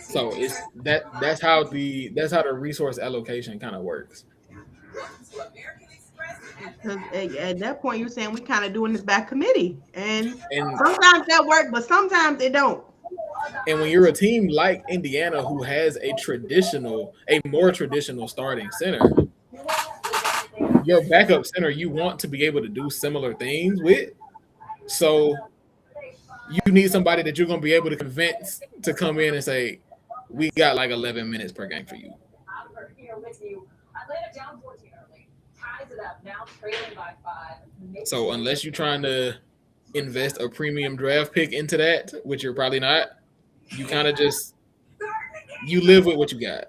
So that's how the resource allocation kind of works. At that point, you're saying we kind of doing this by committee, and sometimes that works, but sometimes it don't. And when you're a team like Indiana, who has a more traditional starting center, your backup center you want to be able to do similar things with. So you need somebody that you're going to be able to convince to come in and say, we got like 11 minutes per game for you. So unless you're trying to invest a premium draft pick into that, which you're probably not, you kind of just, you live with what you got. It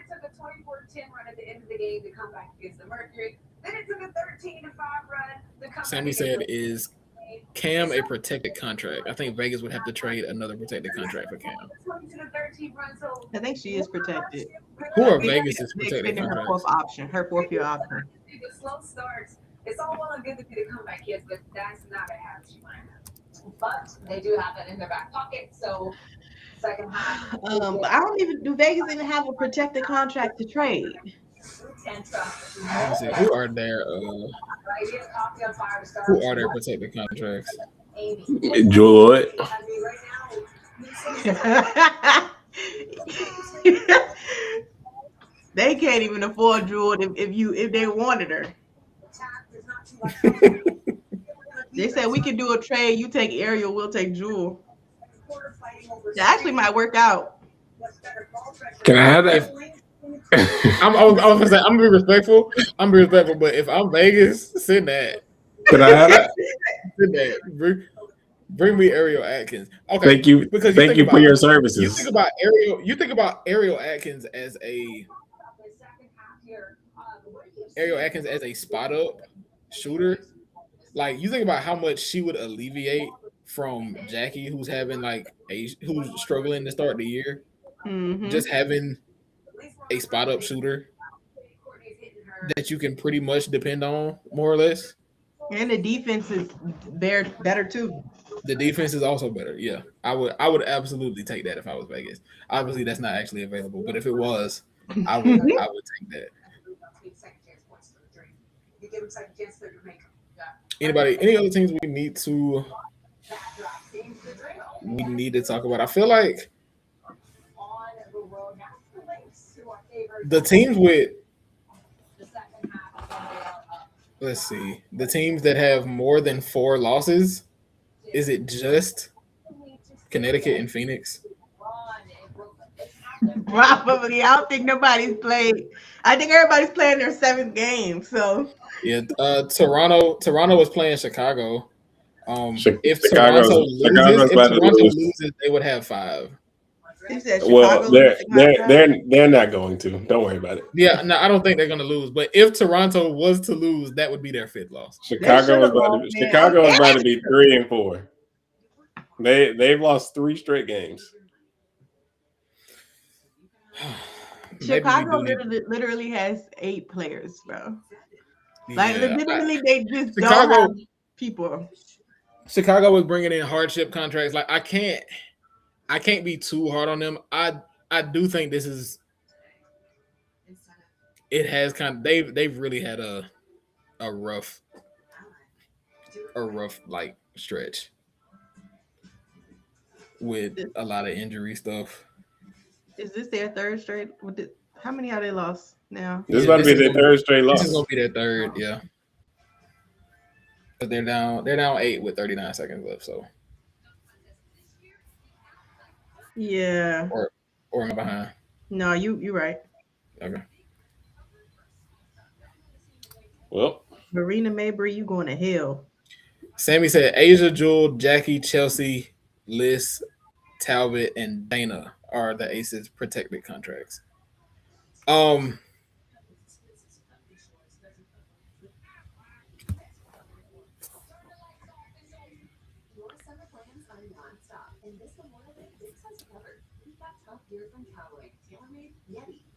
took a 24-10 run at the end of the game to come back against the Mercury. Then it took a 13-5 run to come Sammie said, is Cam a protected contract? I think Vegas would have to trade another protected contract for Cam. I think she is protected. Who are Vegas' protected contracts? Her fourth year option. Slow starts. It's all well and good to be the comeback kids, but that's not a habit you want to have. But they do have that in their back pocket, so second half. But I don't even do Vegas even have a protected contract to trade. Let's see, who are their protected contracts? Joy. They can't even afford Jewel if they wanted her. They said we could do a trade. You take Ariel, we'll take Jewel. That actually might work out. Can I have that? I was gonna say I'm gonna be respectful. But if I'm Vegas, send that. Can I have that? Send that. Bring me Ariel Atkins. Okay. Thank you. Because Thank you for your You services. think about Ariel Atkins as a spot up shooter. Like you think about how much she would alleviate from Jackie, who's having who's struggling to start the year. Mm-hmm. Just having a spot up shooter that you can pretty much depend on, more or less. And the defense is better too. The defense is also better. Yeah, I would absolutely take that if I was Vegas. Obviously, that's not actually available, but if it was, I would take that. Any other teams we need to talk about? I feel like the teams with the teams that have more than 4 losses. Is it just Connecticut and Phoenix? Probably. I don't think nobody's played. I think everybody's playing their 7th game. So yeah, Toronto was playing Chicago. If Chicago's Toronto loses, they would have 5. Well, they're not going to. Don't worry about it. Yeah, no, I don't think they're going to lose. But if Toronto was to lose, that would be their 5th loss. Chicago is about to be 3-4. They've lost 3 straight games. Chicago literally has 8 players, bro. Like legitimately, they just don't have people. Chicago was bringing in hardship contracts. Like I can't be too hard on them. I do think this is. It has kind of they've really had a rough like stretch with a lot of injury stuff. Is this their 3rd straight? How many have they lost now? This is about to be their 3rd straight loss. This is gonna be their 3rd, yeah. But they're down 8 with 39 seconds left. So yeah. Or am I behind? No, you're right. Okay. Well, Marina Mabry, you going to hell. Sammie said Asia, Jewel, Jackie, Chelsea, Liz, Talbot, and Dana are the Aces protected contracts.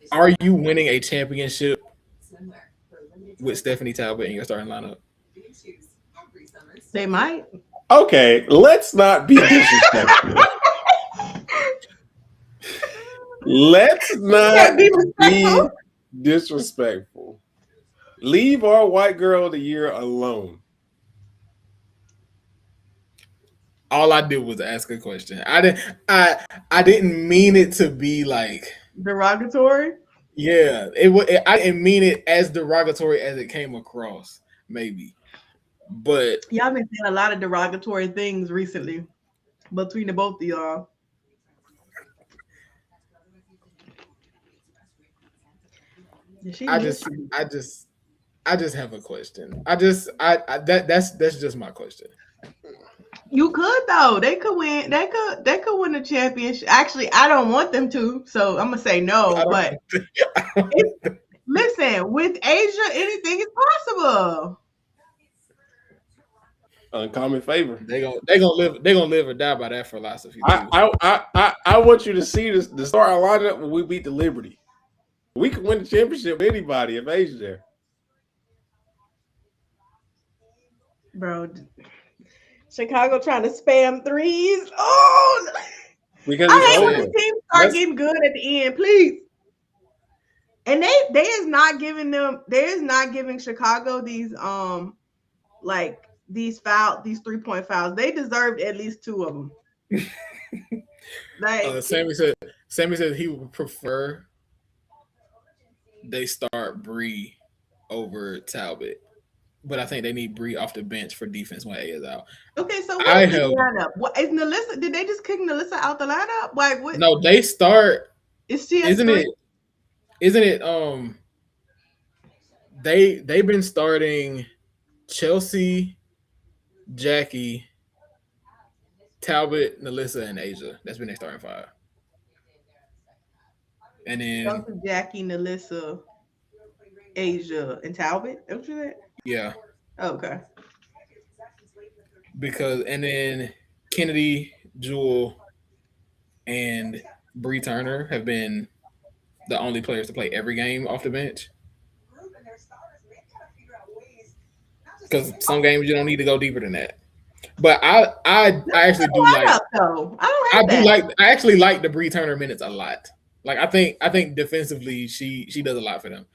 Are you winning a championship with Stephanie Talbot in your starting lineup? They might. Okay, let's not be disrespectful. Let's not be disrespectful. Leave our white girl of the year alone. All I did was ask a question. I didn't mean it to be like derogatory. Yeah, I didn't mean it as derogatory as it came across, maybe. But y'all been saying a lot of derogatory things recently between the both of y'all. I just have a question. That's just my question. You could though. They could win. They could win the championship. Actually, I don't want them to, so I'm gonna say no. But listen, with Asia, anything is possible. Uncommon favor. They gonna live or die by that philosophy. I want you to see this. The starting lineup when we beat the Liberty. We can win the championship with anybody if Asia there. Bro, Chicago trying to spam threes. Oh, because I hate when the teams start getting good at the end, please. And they is not giving Chicago these like these 3-point fouls. They deserved at least 2 of them. Like Sammie said he would prefer they start Bree over Talbot. But I think they need Bree off the bench for defense when A is out. Okay, so what I is the have lineup? What is Nalissa? Did they just kick Nalissa out the lineup? Like what no. They start. is she? Isn't it? Isn't it? They've been starting Chelsea, Jackie, Talbot, Nalissa, and Asia. That's been their starting five. And then Jackie, Nalissa, Asia, and Talbot. What you said? yeah, Okay. because and then Kennedy, Jewel, and Bree Turner have been the only players to play every game off the bench. Because some games you don't need to go deeper than that. But I actually do like though. I actually like the Bree Turner minutes a lot. Like I think defensively she does a lot for them.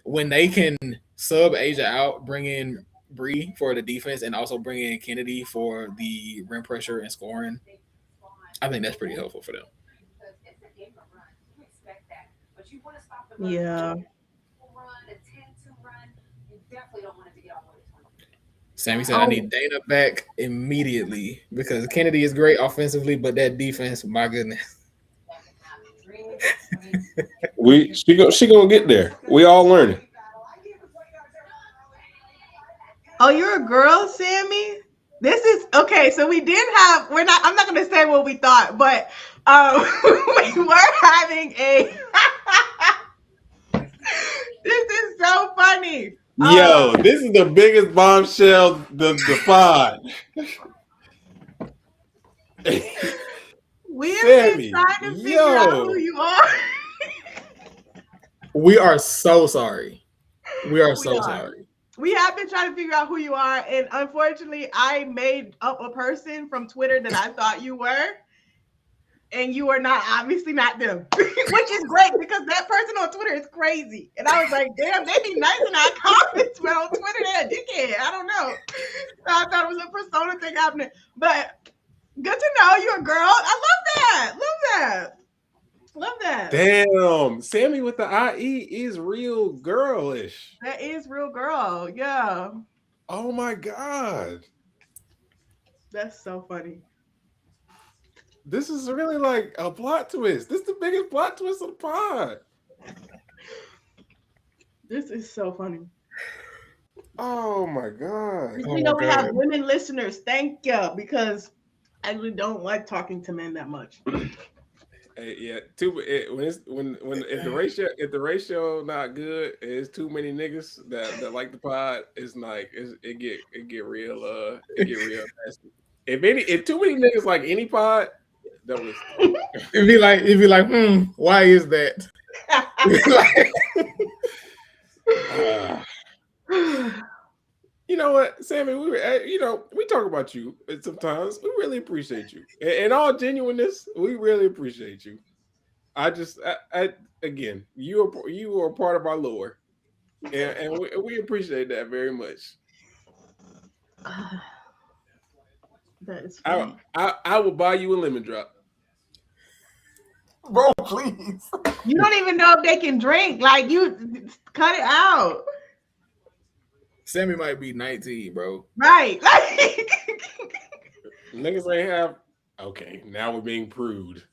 When they can sub Asia out, bring in Bree for the defense, and also bring in Kennedy for the rim pressure and scoring, I think that's pretty helpful for them. Yeah. Sammie said, I need Dana back immediately because Kennedy is great offensively, but that defense, my goodness. She gonna get there. We all learning. Oh, you're a girl, Sammie? This is okay. So we did have. I'm not gonna say what we thought, but we were having a. This is so funny. Yo, this is the biggest bombshell the pod. We've been trying to figure out who you are. We are so sorry. We are so sorry. We have been trying to figure out who you are, and unfortunately, I made up a person from Twitter that I thought you were, and you are not, obviously not them, which is great because that person on Twitter is crazy. And I was like, damn, they be nice in our comments, but on Twitter, they're a dickhead. I don't know. So I thought it was a persona thing happening, but good to know you're a girl. I love that. Love that. Love that. Damn, Sammie with the IE is real girlish. That is real girl. Yeah. Oh my God. That's so funny. This is really like a plot twist. This is the biggest plot twist of the pod. This is so funny. Oh my God. We know we have women listeners. Thank you, because I really don't like talking to men that much. Yeah, if the ratio not good, it's too many niggas that like the pod. It's like it get real nasty. If too many niggas like any pod, that was it'd be like, why is that? You know what, Sammie? We talk about you sometimes. We really appreciate you. In all genuineness, we really appreciate you. Again, you are part of our lore, and we appreciate that very much. That is funny. I will buy you a lemon drop. Bro, please. You don't even know if they can drink. Like, you cut it out. Sammie might be 19, bro. Right. Niggas ain't have. Okay, now we're being prude.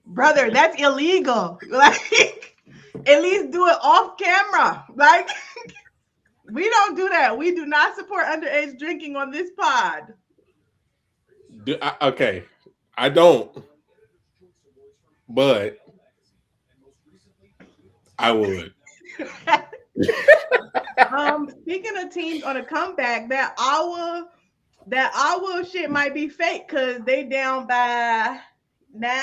Brother, that's illegal. Like, at least do it off camera. Like, we don't do that. We do not support underage drinking on this pod. Okay, I don't. But I would. Speaking of teams on a comeback, that Awa shit might be fake because they down by 9.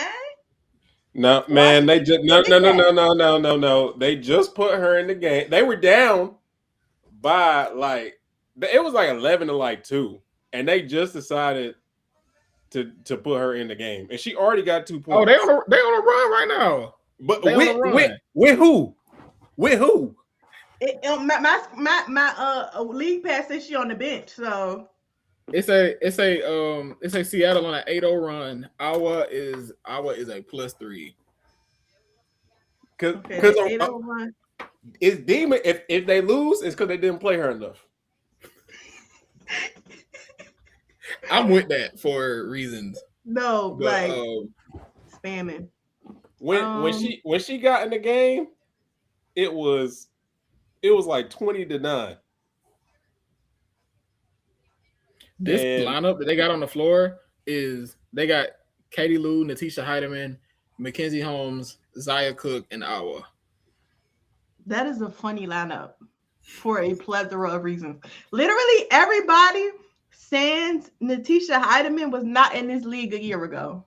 No, man, they just no. They just put her in the game. They were down by it was like 11 to 2, and they just decided to put her in the game, and she already got 2 points. Oh, they on a run right now. But with who? With who? My league pass says she on the bench, so it's a Seattle on an 8-0 run. Awa is a +3. Okay, Because 801. it's Demon. If they lose, it's because they didn't play her enough. I'm with that for reasons. No, But like spamming. When she got in the game, it was like 20-9. this And lineup that they got on the floor is they got Katie Lou, Natisha Heidemann, Mackenzie Holmes, Zaya Cook, and Awa. That is a funny lineup for a plethora of reasons. Literally everybody sans Natisha Heidemann was not in this league a year ago.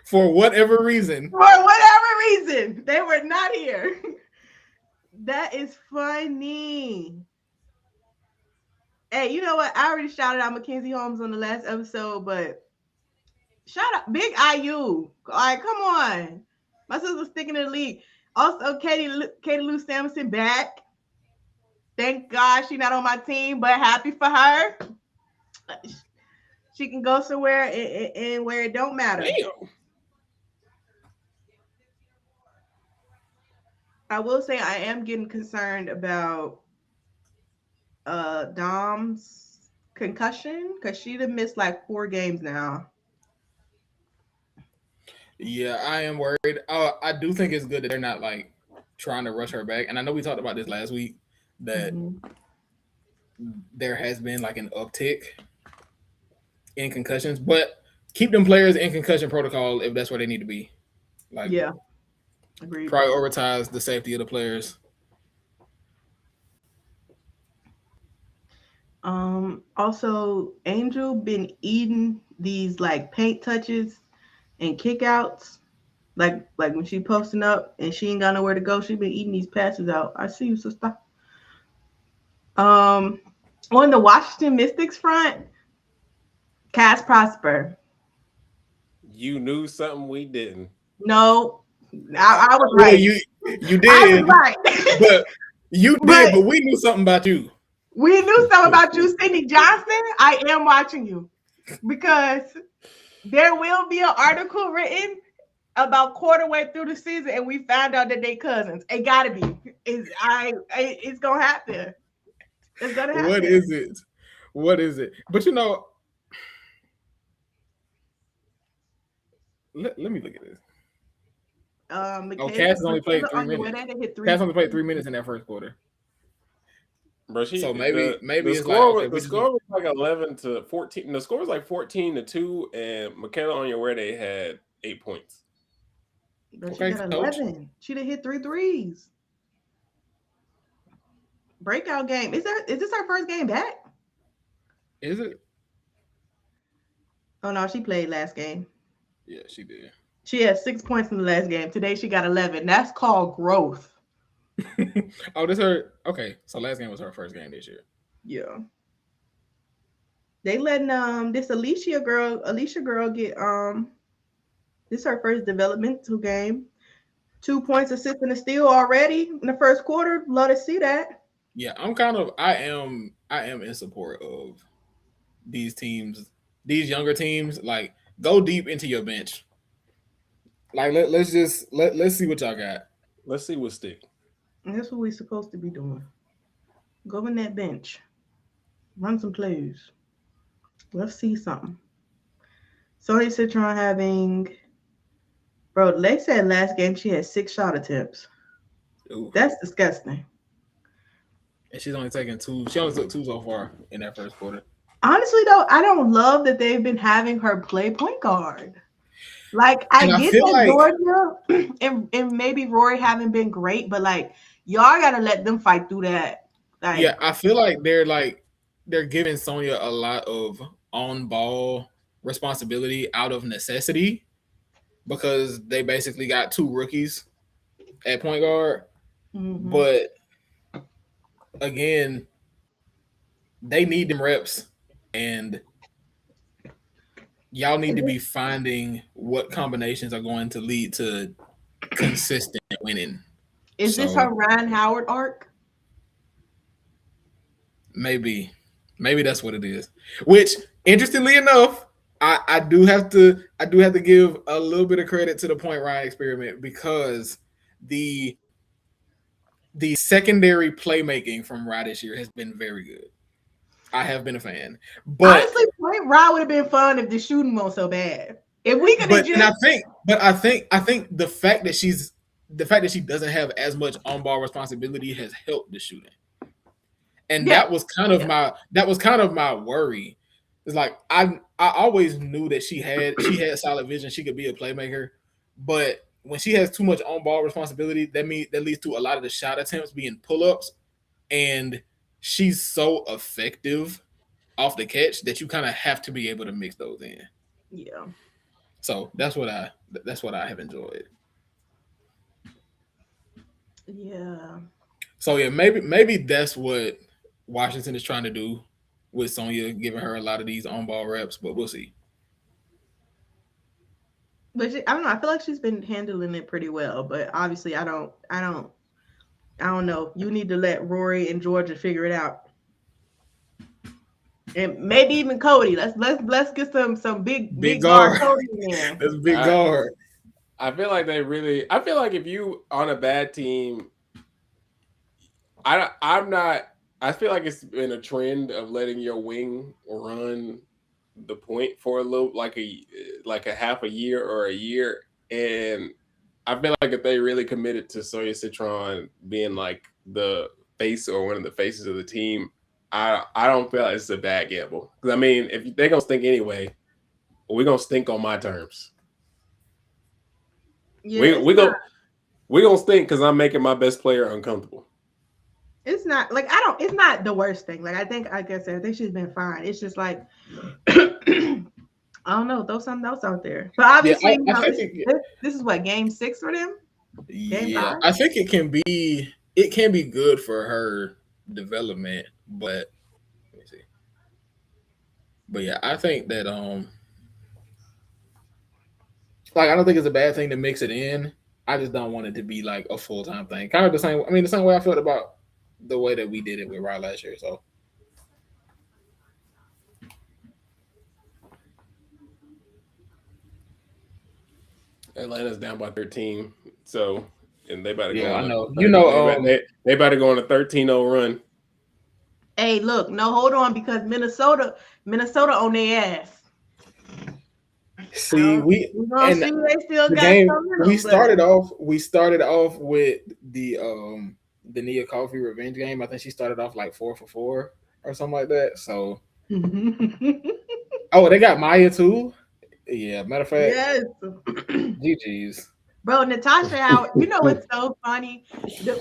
For whatever reason. For whatever reason, they were not here. That is funny. Hey, you know what? I already shouted out Mackenzie Holmes on the last episode, but shout out Big IU. Like, come on. My sister's sticking to the league. Also, Katie Lou Samuelson back. Thank God she's not on my team, but happy for her. She can go somewhere and where it don't matter. damn. I will say I am getting concerned about Dom's concussion because she'd have missed like 4 games now. Yeah, I am worried. I do think it's good that they're not like trying to rush her back. And I know we talked about this last week that there has been like an uptick in concussions, but keep them players in concussion protocol if that's where they need to be. Like, yeah, agreed. Prioritize the safety of the players. Also, Angel been eating these like paint touches and kickouts. Like when she posting up and she ain't got nowhere to go, she been eating these passes out. I see you, sister. On the Washington Mystics front, Cass Prosper. You knew something we didn't. No, I was right. You did, I was right. but you did, but we knew something about you. We knew something about you, Cindy Johnson. I am watching you because there will be an article written about quarter way through the season, and we found out that they cousins. It gotta be. It's gonna happen. It's gonna happen. What is it? What is it? But you know, let me look at this. Cass only played 3 minutes. Cass only played 3 minutes in that first quarter. Bro, so maybe the it's score, like the score was like 11-14. The score was like 14-2, and Michaela Onyenwere had 8 points. But she got 11. She done hit 3 threes. Breakout game. Is this her first game back? Is it? Oh no, she played last game. Yeah, she did. She had 6 points in the last game. Today she got 11. That's called growth. Oh, this her. Okay, so last game was her first game this year. Yeah. They letting this Alicia girl get this is her first developmental game. 2 points, assist, and a steal already in the first quarter. Love to see that. Yeah, I am in support of these teams, these younger teams. Like, go deep into your bench. Like, let's see what y'all got. Let's see what stick. And that's what we're supposed to be doing. Go in that bench. Run some plays. Let's see something. Sony Citron having... Bro, they said last game she had 6 shot attempts. Ooh. That's disgusting. And she's only taken 2. She only took 2 so far in that first quarter. Honestly, though, I don't love that they've been having her play point guard. Like, I get that like Georgia and maybe Rory haven't been great, but like, y'all gotta let them fight through that. Like, yeah, I feel like they're giving Sonya a lot of on-ball responsibility out of necessity because they basically got 2 rookies at point guard. Mm-hmm. But again, they need them reps, and y'all need to be finding what combinations are going to lead to consistent winning. Is this her Ryan Howard arc? Maybe that's what it is. Which, interestingly enough, I do have to give a little bit of credit to the Point Ryan experiment because the secondary playmaking from Rye this year has been very good. I have been a fan, but honestly, Point Rod would have been fun if the shooting wasn't so bad. If we could have and just I think the fact that she doesn't have as much on ball responsibility has helped the shooting, and yeah, that was kind of my worry. It's like I always knew that she had solid vision. She could be a playmaker, but when she has too much on ball responsibility, that leads to a lot of the shot attempts being pull ups, and she's so effective off the catch that you kind of have to be able to mix those in. yeah, So that's what I have enjoyed. yeah. So yeah, maybe that's what Washington is trying to do with Sonya, giving her a lot of these on ball reps, but we'll see. But I don't know. I feel like she's been handling it pretty well. But obviously, I don't know. You need to let Rory and Georgia figure it out, and maybe even Cody. Let's get some big guard Cody in there. That's a big guard. I feel like I feel like if you on a bad team, I'm not. I feel like it's been a trend of letting your wing run the point for a little, like a half a year or a year, and I feel like if they really committed to Sonya Citron being like the face or one of the faces of the team, I don't feel like it's a bad gamble. Because I mean, if they're gonna stink anyway, we're gonna stink on my terms. Yeah, we gonna stink because I'm making my best player uncomfortable. it's not like it's not the worst thing. Like I think she's been fine. It's just like I don't know, throw something else out there. But obviously, this is what, game 6 for them? Game 5? I think it can be good for her development, but let me see. But yeah, I think that like I don't think it's a bad thing to mix it in. I just don't want it to be like a full-time thing. Kind of the same. I mean, the same way I felt about the way that we did it with Rye last year. So Atlanta's down by 13, so and they better go. I know. 13, they better go on a 13-0 run. Hey, look, no, hold on, because Minnesota on their ass. See, we gonna see they still got game. something. We started off with the Nia Coffee revenge game. I think she started off like 4 for 4 or something like that. So, oh, they got Maya too. Yeah, matter of fact, yes. GG's. Bro, Natasha Howard, you know what's so funny?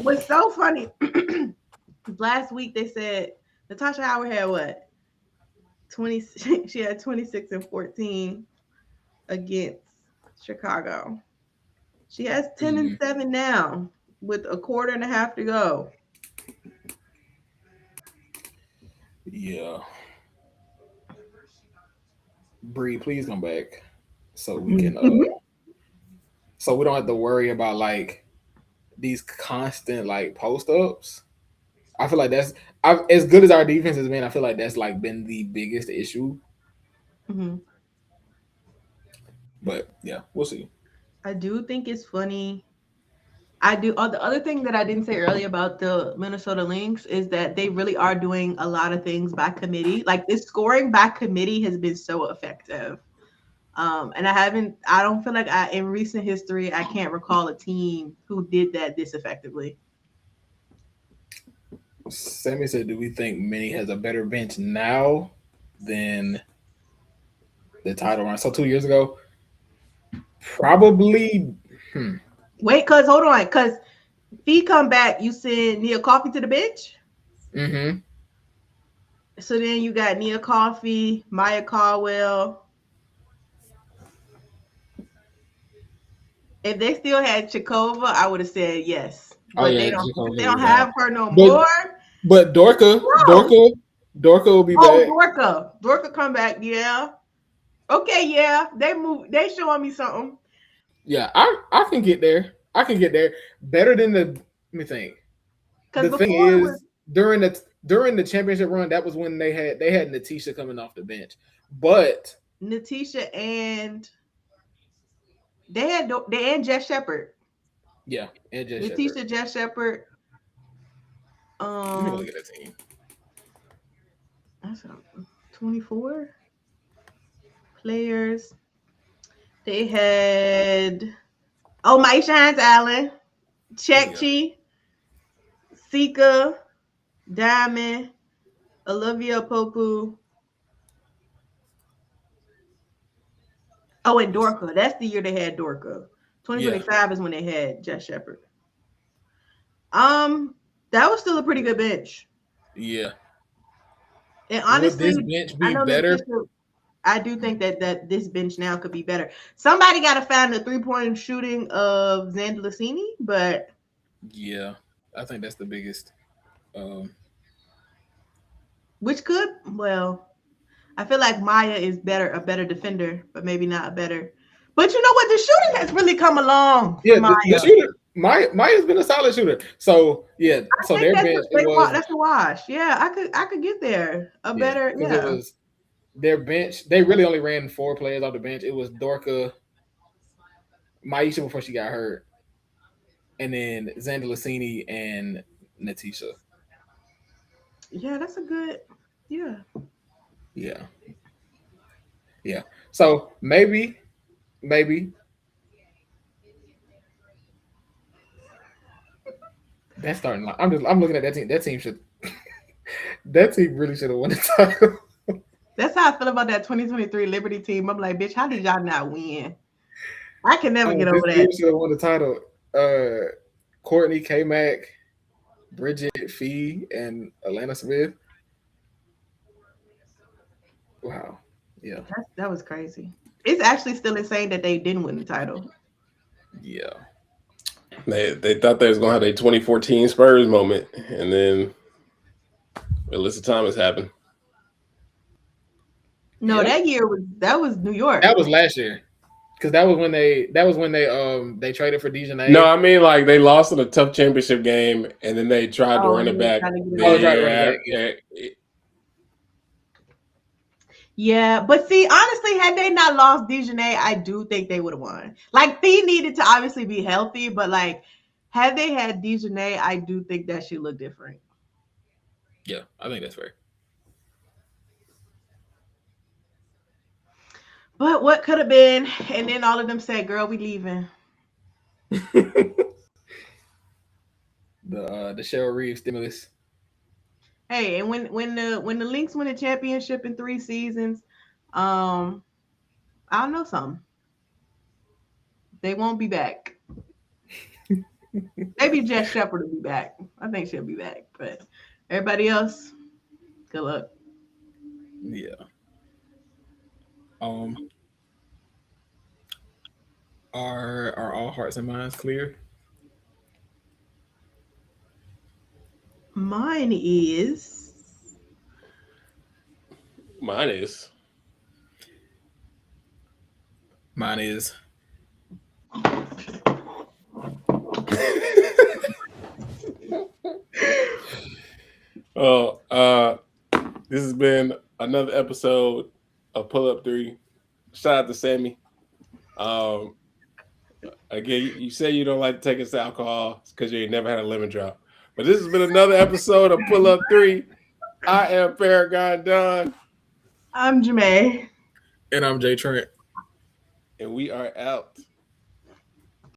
What's so funny? Last week they said Natasha Howard had what? 20. She had 26 and 14 against Chicago. She has 10 and 7 now with a quarter and a half to go. Yeah. Bree, please come back so we can so we don't have to worry about like these constant like post ups. I feel like that's as good as our defense has been. I feel like that's like been the biggest issue. Mm-hmm. But yeah, we'll see. I do think it's funny. I do. The other thing that I didn't say earlier about the Minnesota Lynx is that they really are doing a lot of things by committee. Like this scoring by committee has been so effective. And I don't feel like in recent history, I can't recall a team who did that this effectively. Sammie said, do we think Minnie has a better bench now than the title run? So 2 years ago? Probably. Wait, hold on. Because if he come back, you send Nia Coffee to the bench? Mm-hmm. So then you got Nia Coffee, Maya Caldwell. If they still had Chikova, I would have said yes. But they don't have her no more. But Dorka will be back. Dorka come back, yeah. Okay, yeah. They showing me something. Yeah, I can get there. Better than let me think. The thing is, during the championship run, that was when they had Natisha coming off the bench. But Natisha and they and Jess Shepard. Yeah, and Jess Natisha, Shepard. Jess Shepard. Let me go look at that team. That's 24 players. They had Maisha Hines Allen, Chekchi, Sika, Diamond, Olivia Popu. Oh, and Dorka. That's the year they had Dorka. 2025 is when they had Jess Shepard. That was still a pretty good bench. Yeah. And honestly, would this bench I be know better? I do think that this bench now could be better. Somebody got to find the 3-point shooting of Zandalacini, but yeah, I think that's the biggest. Which could, well, I feel like Maya is a better defender, but maybe not a better. But you know what? The shooting has really come along for Maya. The shooter. Maya's been a solid shooter. So yeah, so their bench that's a wash. Yeah, I could get there. Better, yeah. It was their bench. They really only ran 4 players off the bench. It was Dorka, Maisha before she got hurt, and then Zandalacini and Natisha. Yeah, that's a good. Yeah. Yeah. So maybe that's starting. I'm looking at that team. That team should. That team really should have won the title. That's how I feel about that 2023 Liberty team. I'm like, bitch, how did y'all not win? I can never get over that. Team should have won the title. Courtney K Mac, Bridget Fee, and Alana Smith. Wow. Yeah. That was crazy. It's actually still insane that they didn't win the title. Yeah. They thought they was gonna have a 2014 Spurs moment, and then Alyssa Thomas happened. No, that was New York. That was last year, because that was when they traded for Dejanay. No, I mean like they lost in a tough championship game, and then they tried to run it back. Yeah, but see, honestly, had they not lost Dejanay, I do think they would have won. Like, Fee needed to obviously be healthy, but like, had they had Dejanay, I do think that she looked different. Yeah, I think that's fair. But what could have been, and then all of them said, "Girl, we leaving." The Cheryl Reeve stimulus. Hey, and when the Lynx win a championship in 3 seasons, I'll know something. They won't be back. Maybe Jess Shepard will be back. I think she'll be back, but everybody else, good luck. Yeah. Are all hearts and minds clear? Mine is. This has been another episode of Pull Up 3. Shout out to Sammie. Again, you say you don't like to take us to alcohol because you ain't never had a lemon drop. But this has been another episode of Pull Up 3. I am Paragon Don. I'm Jamae. And I'm Jay Trent. And we are out.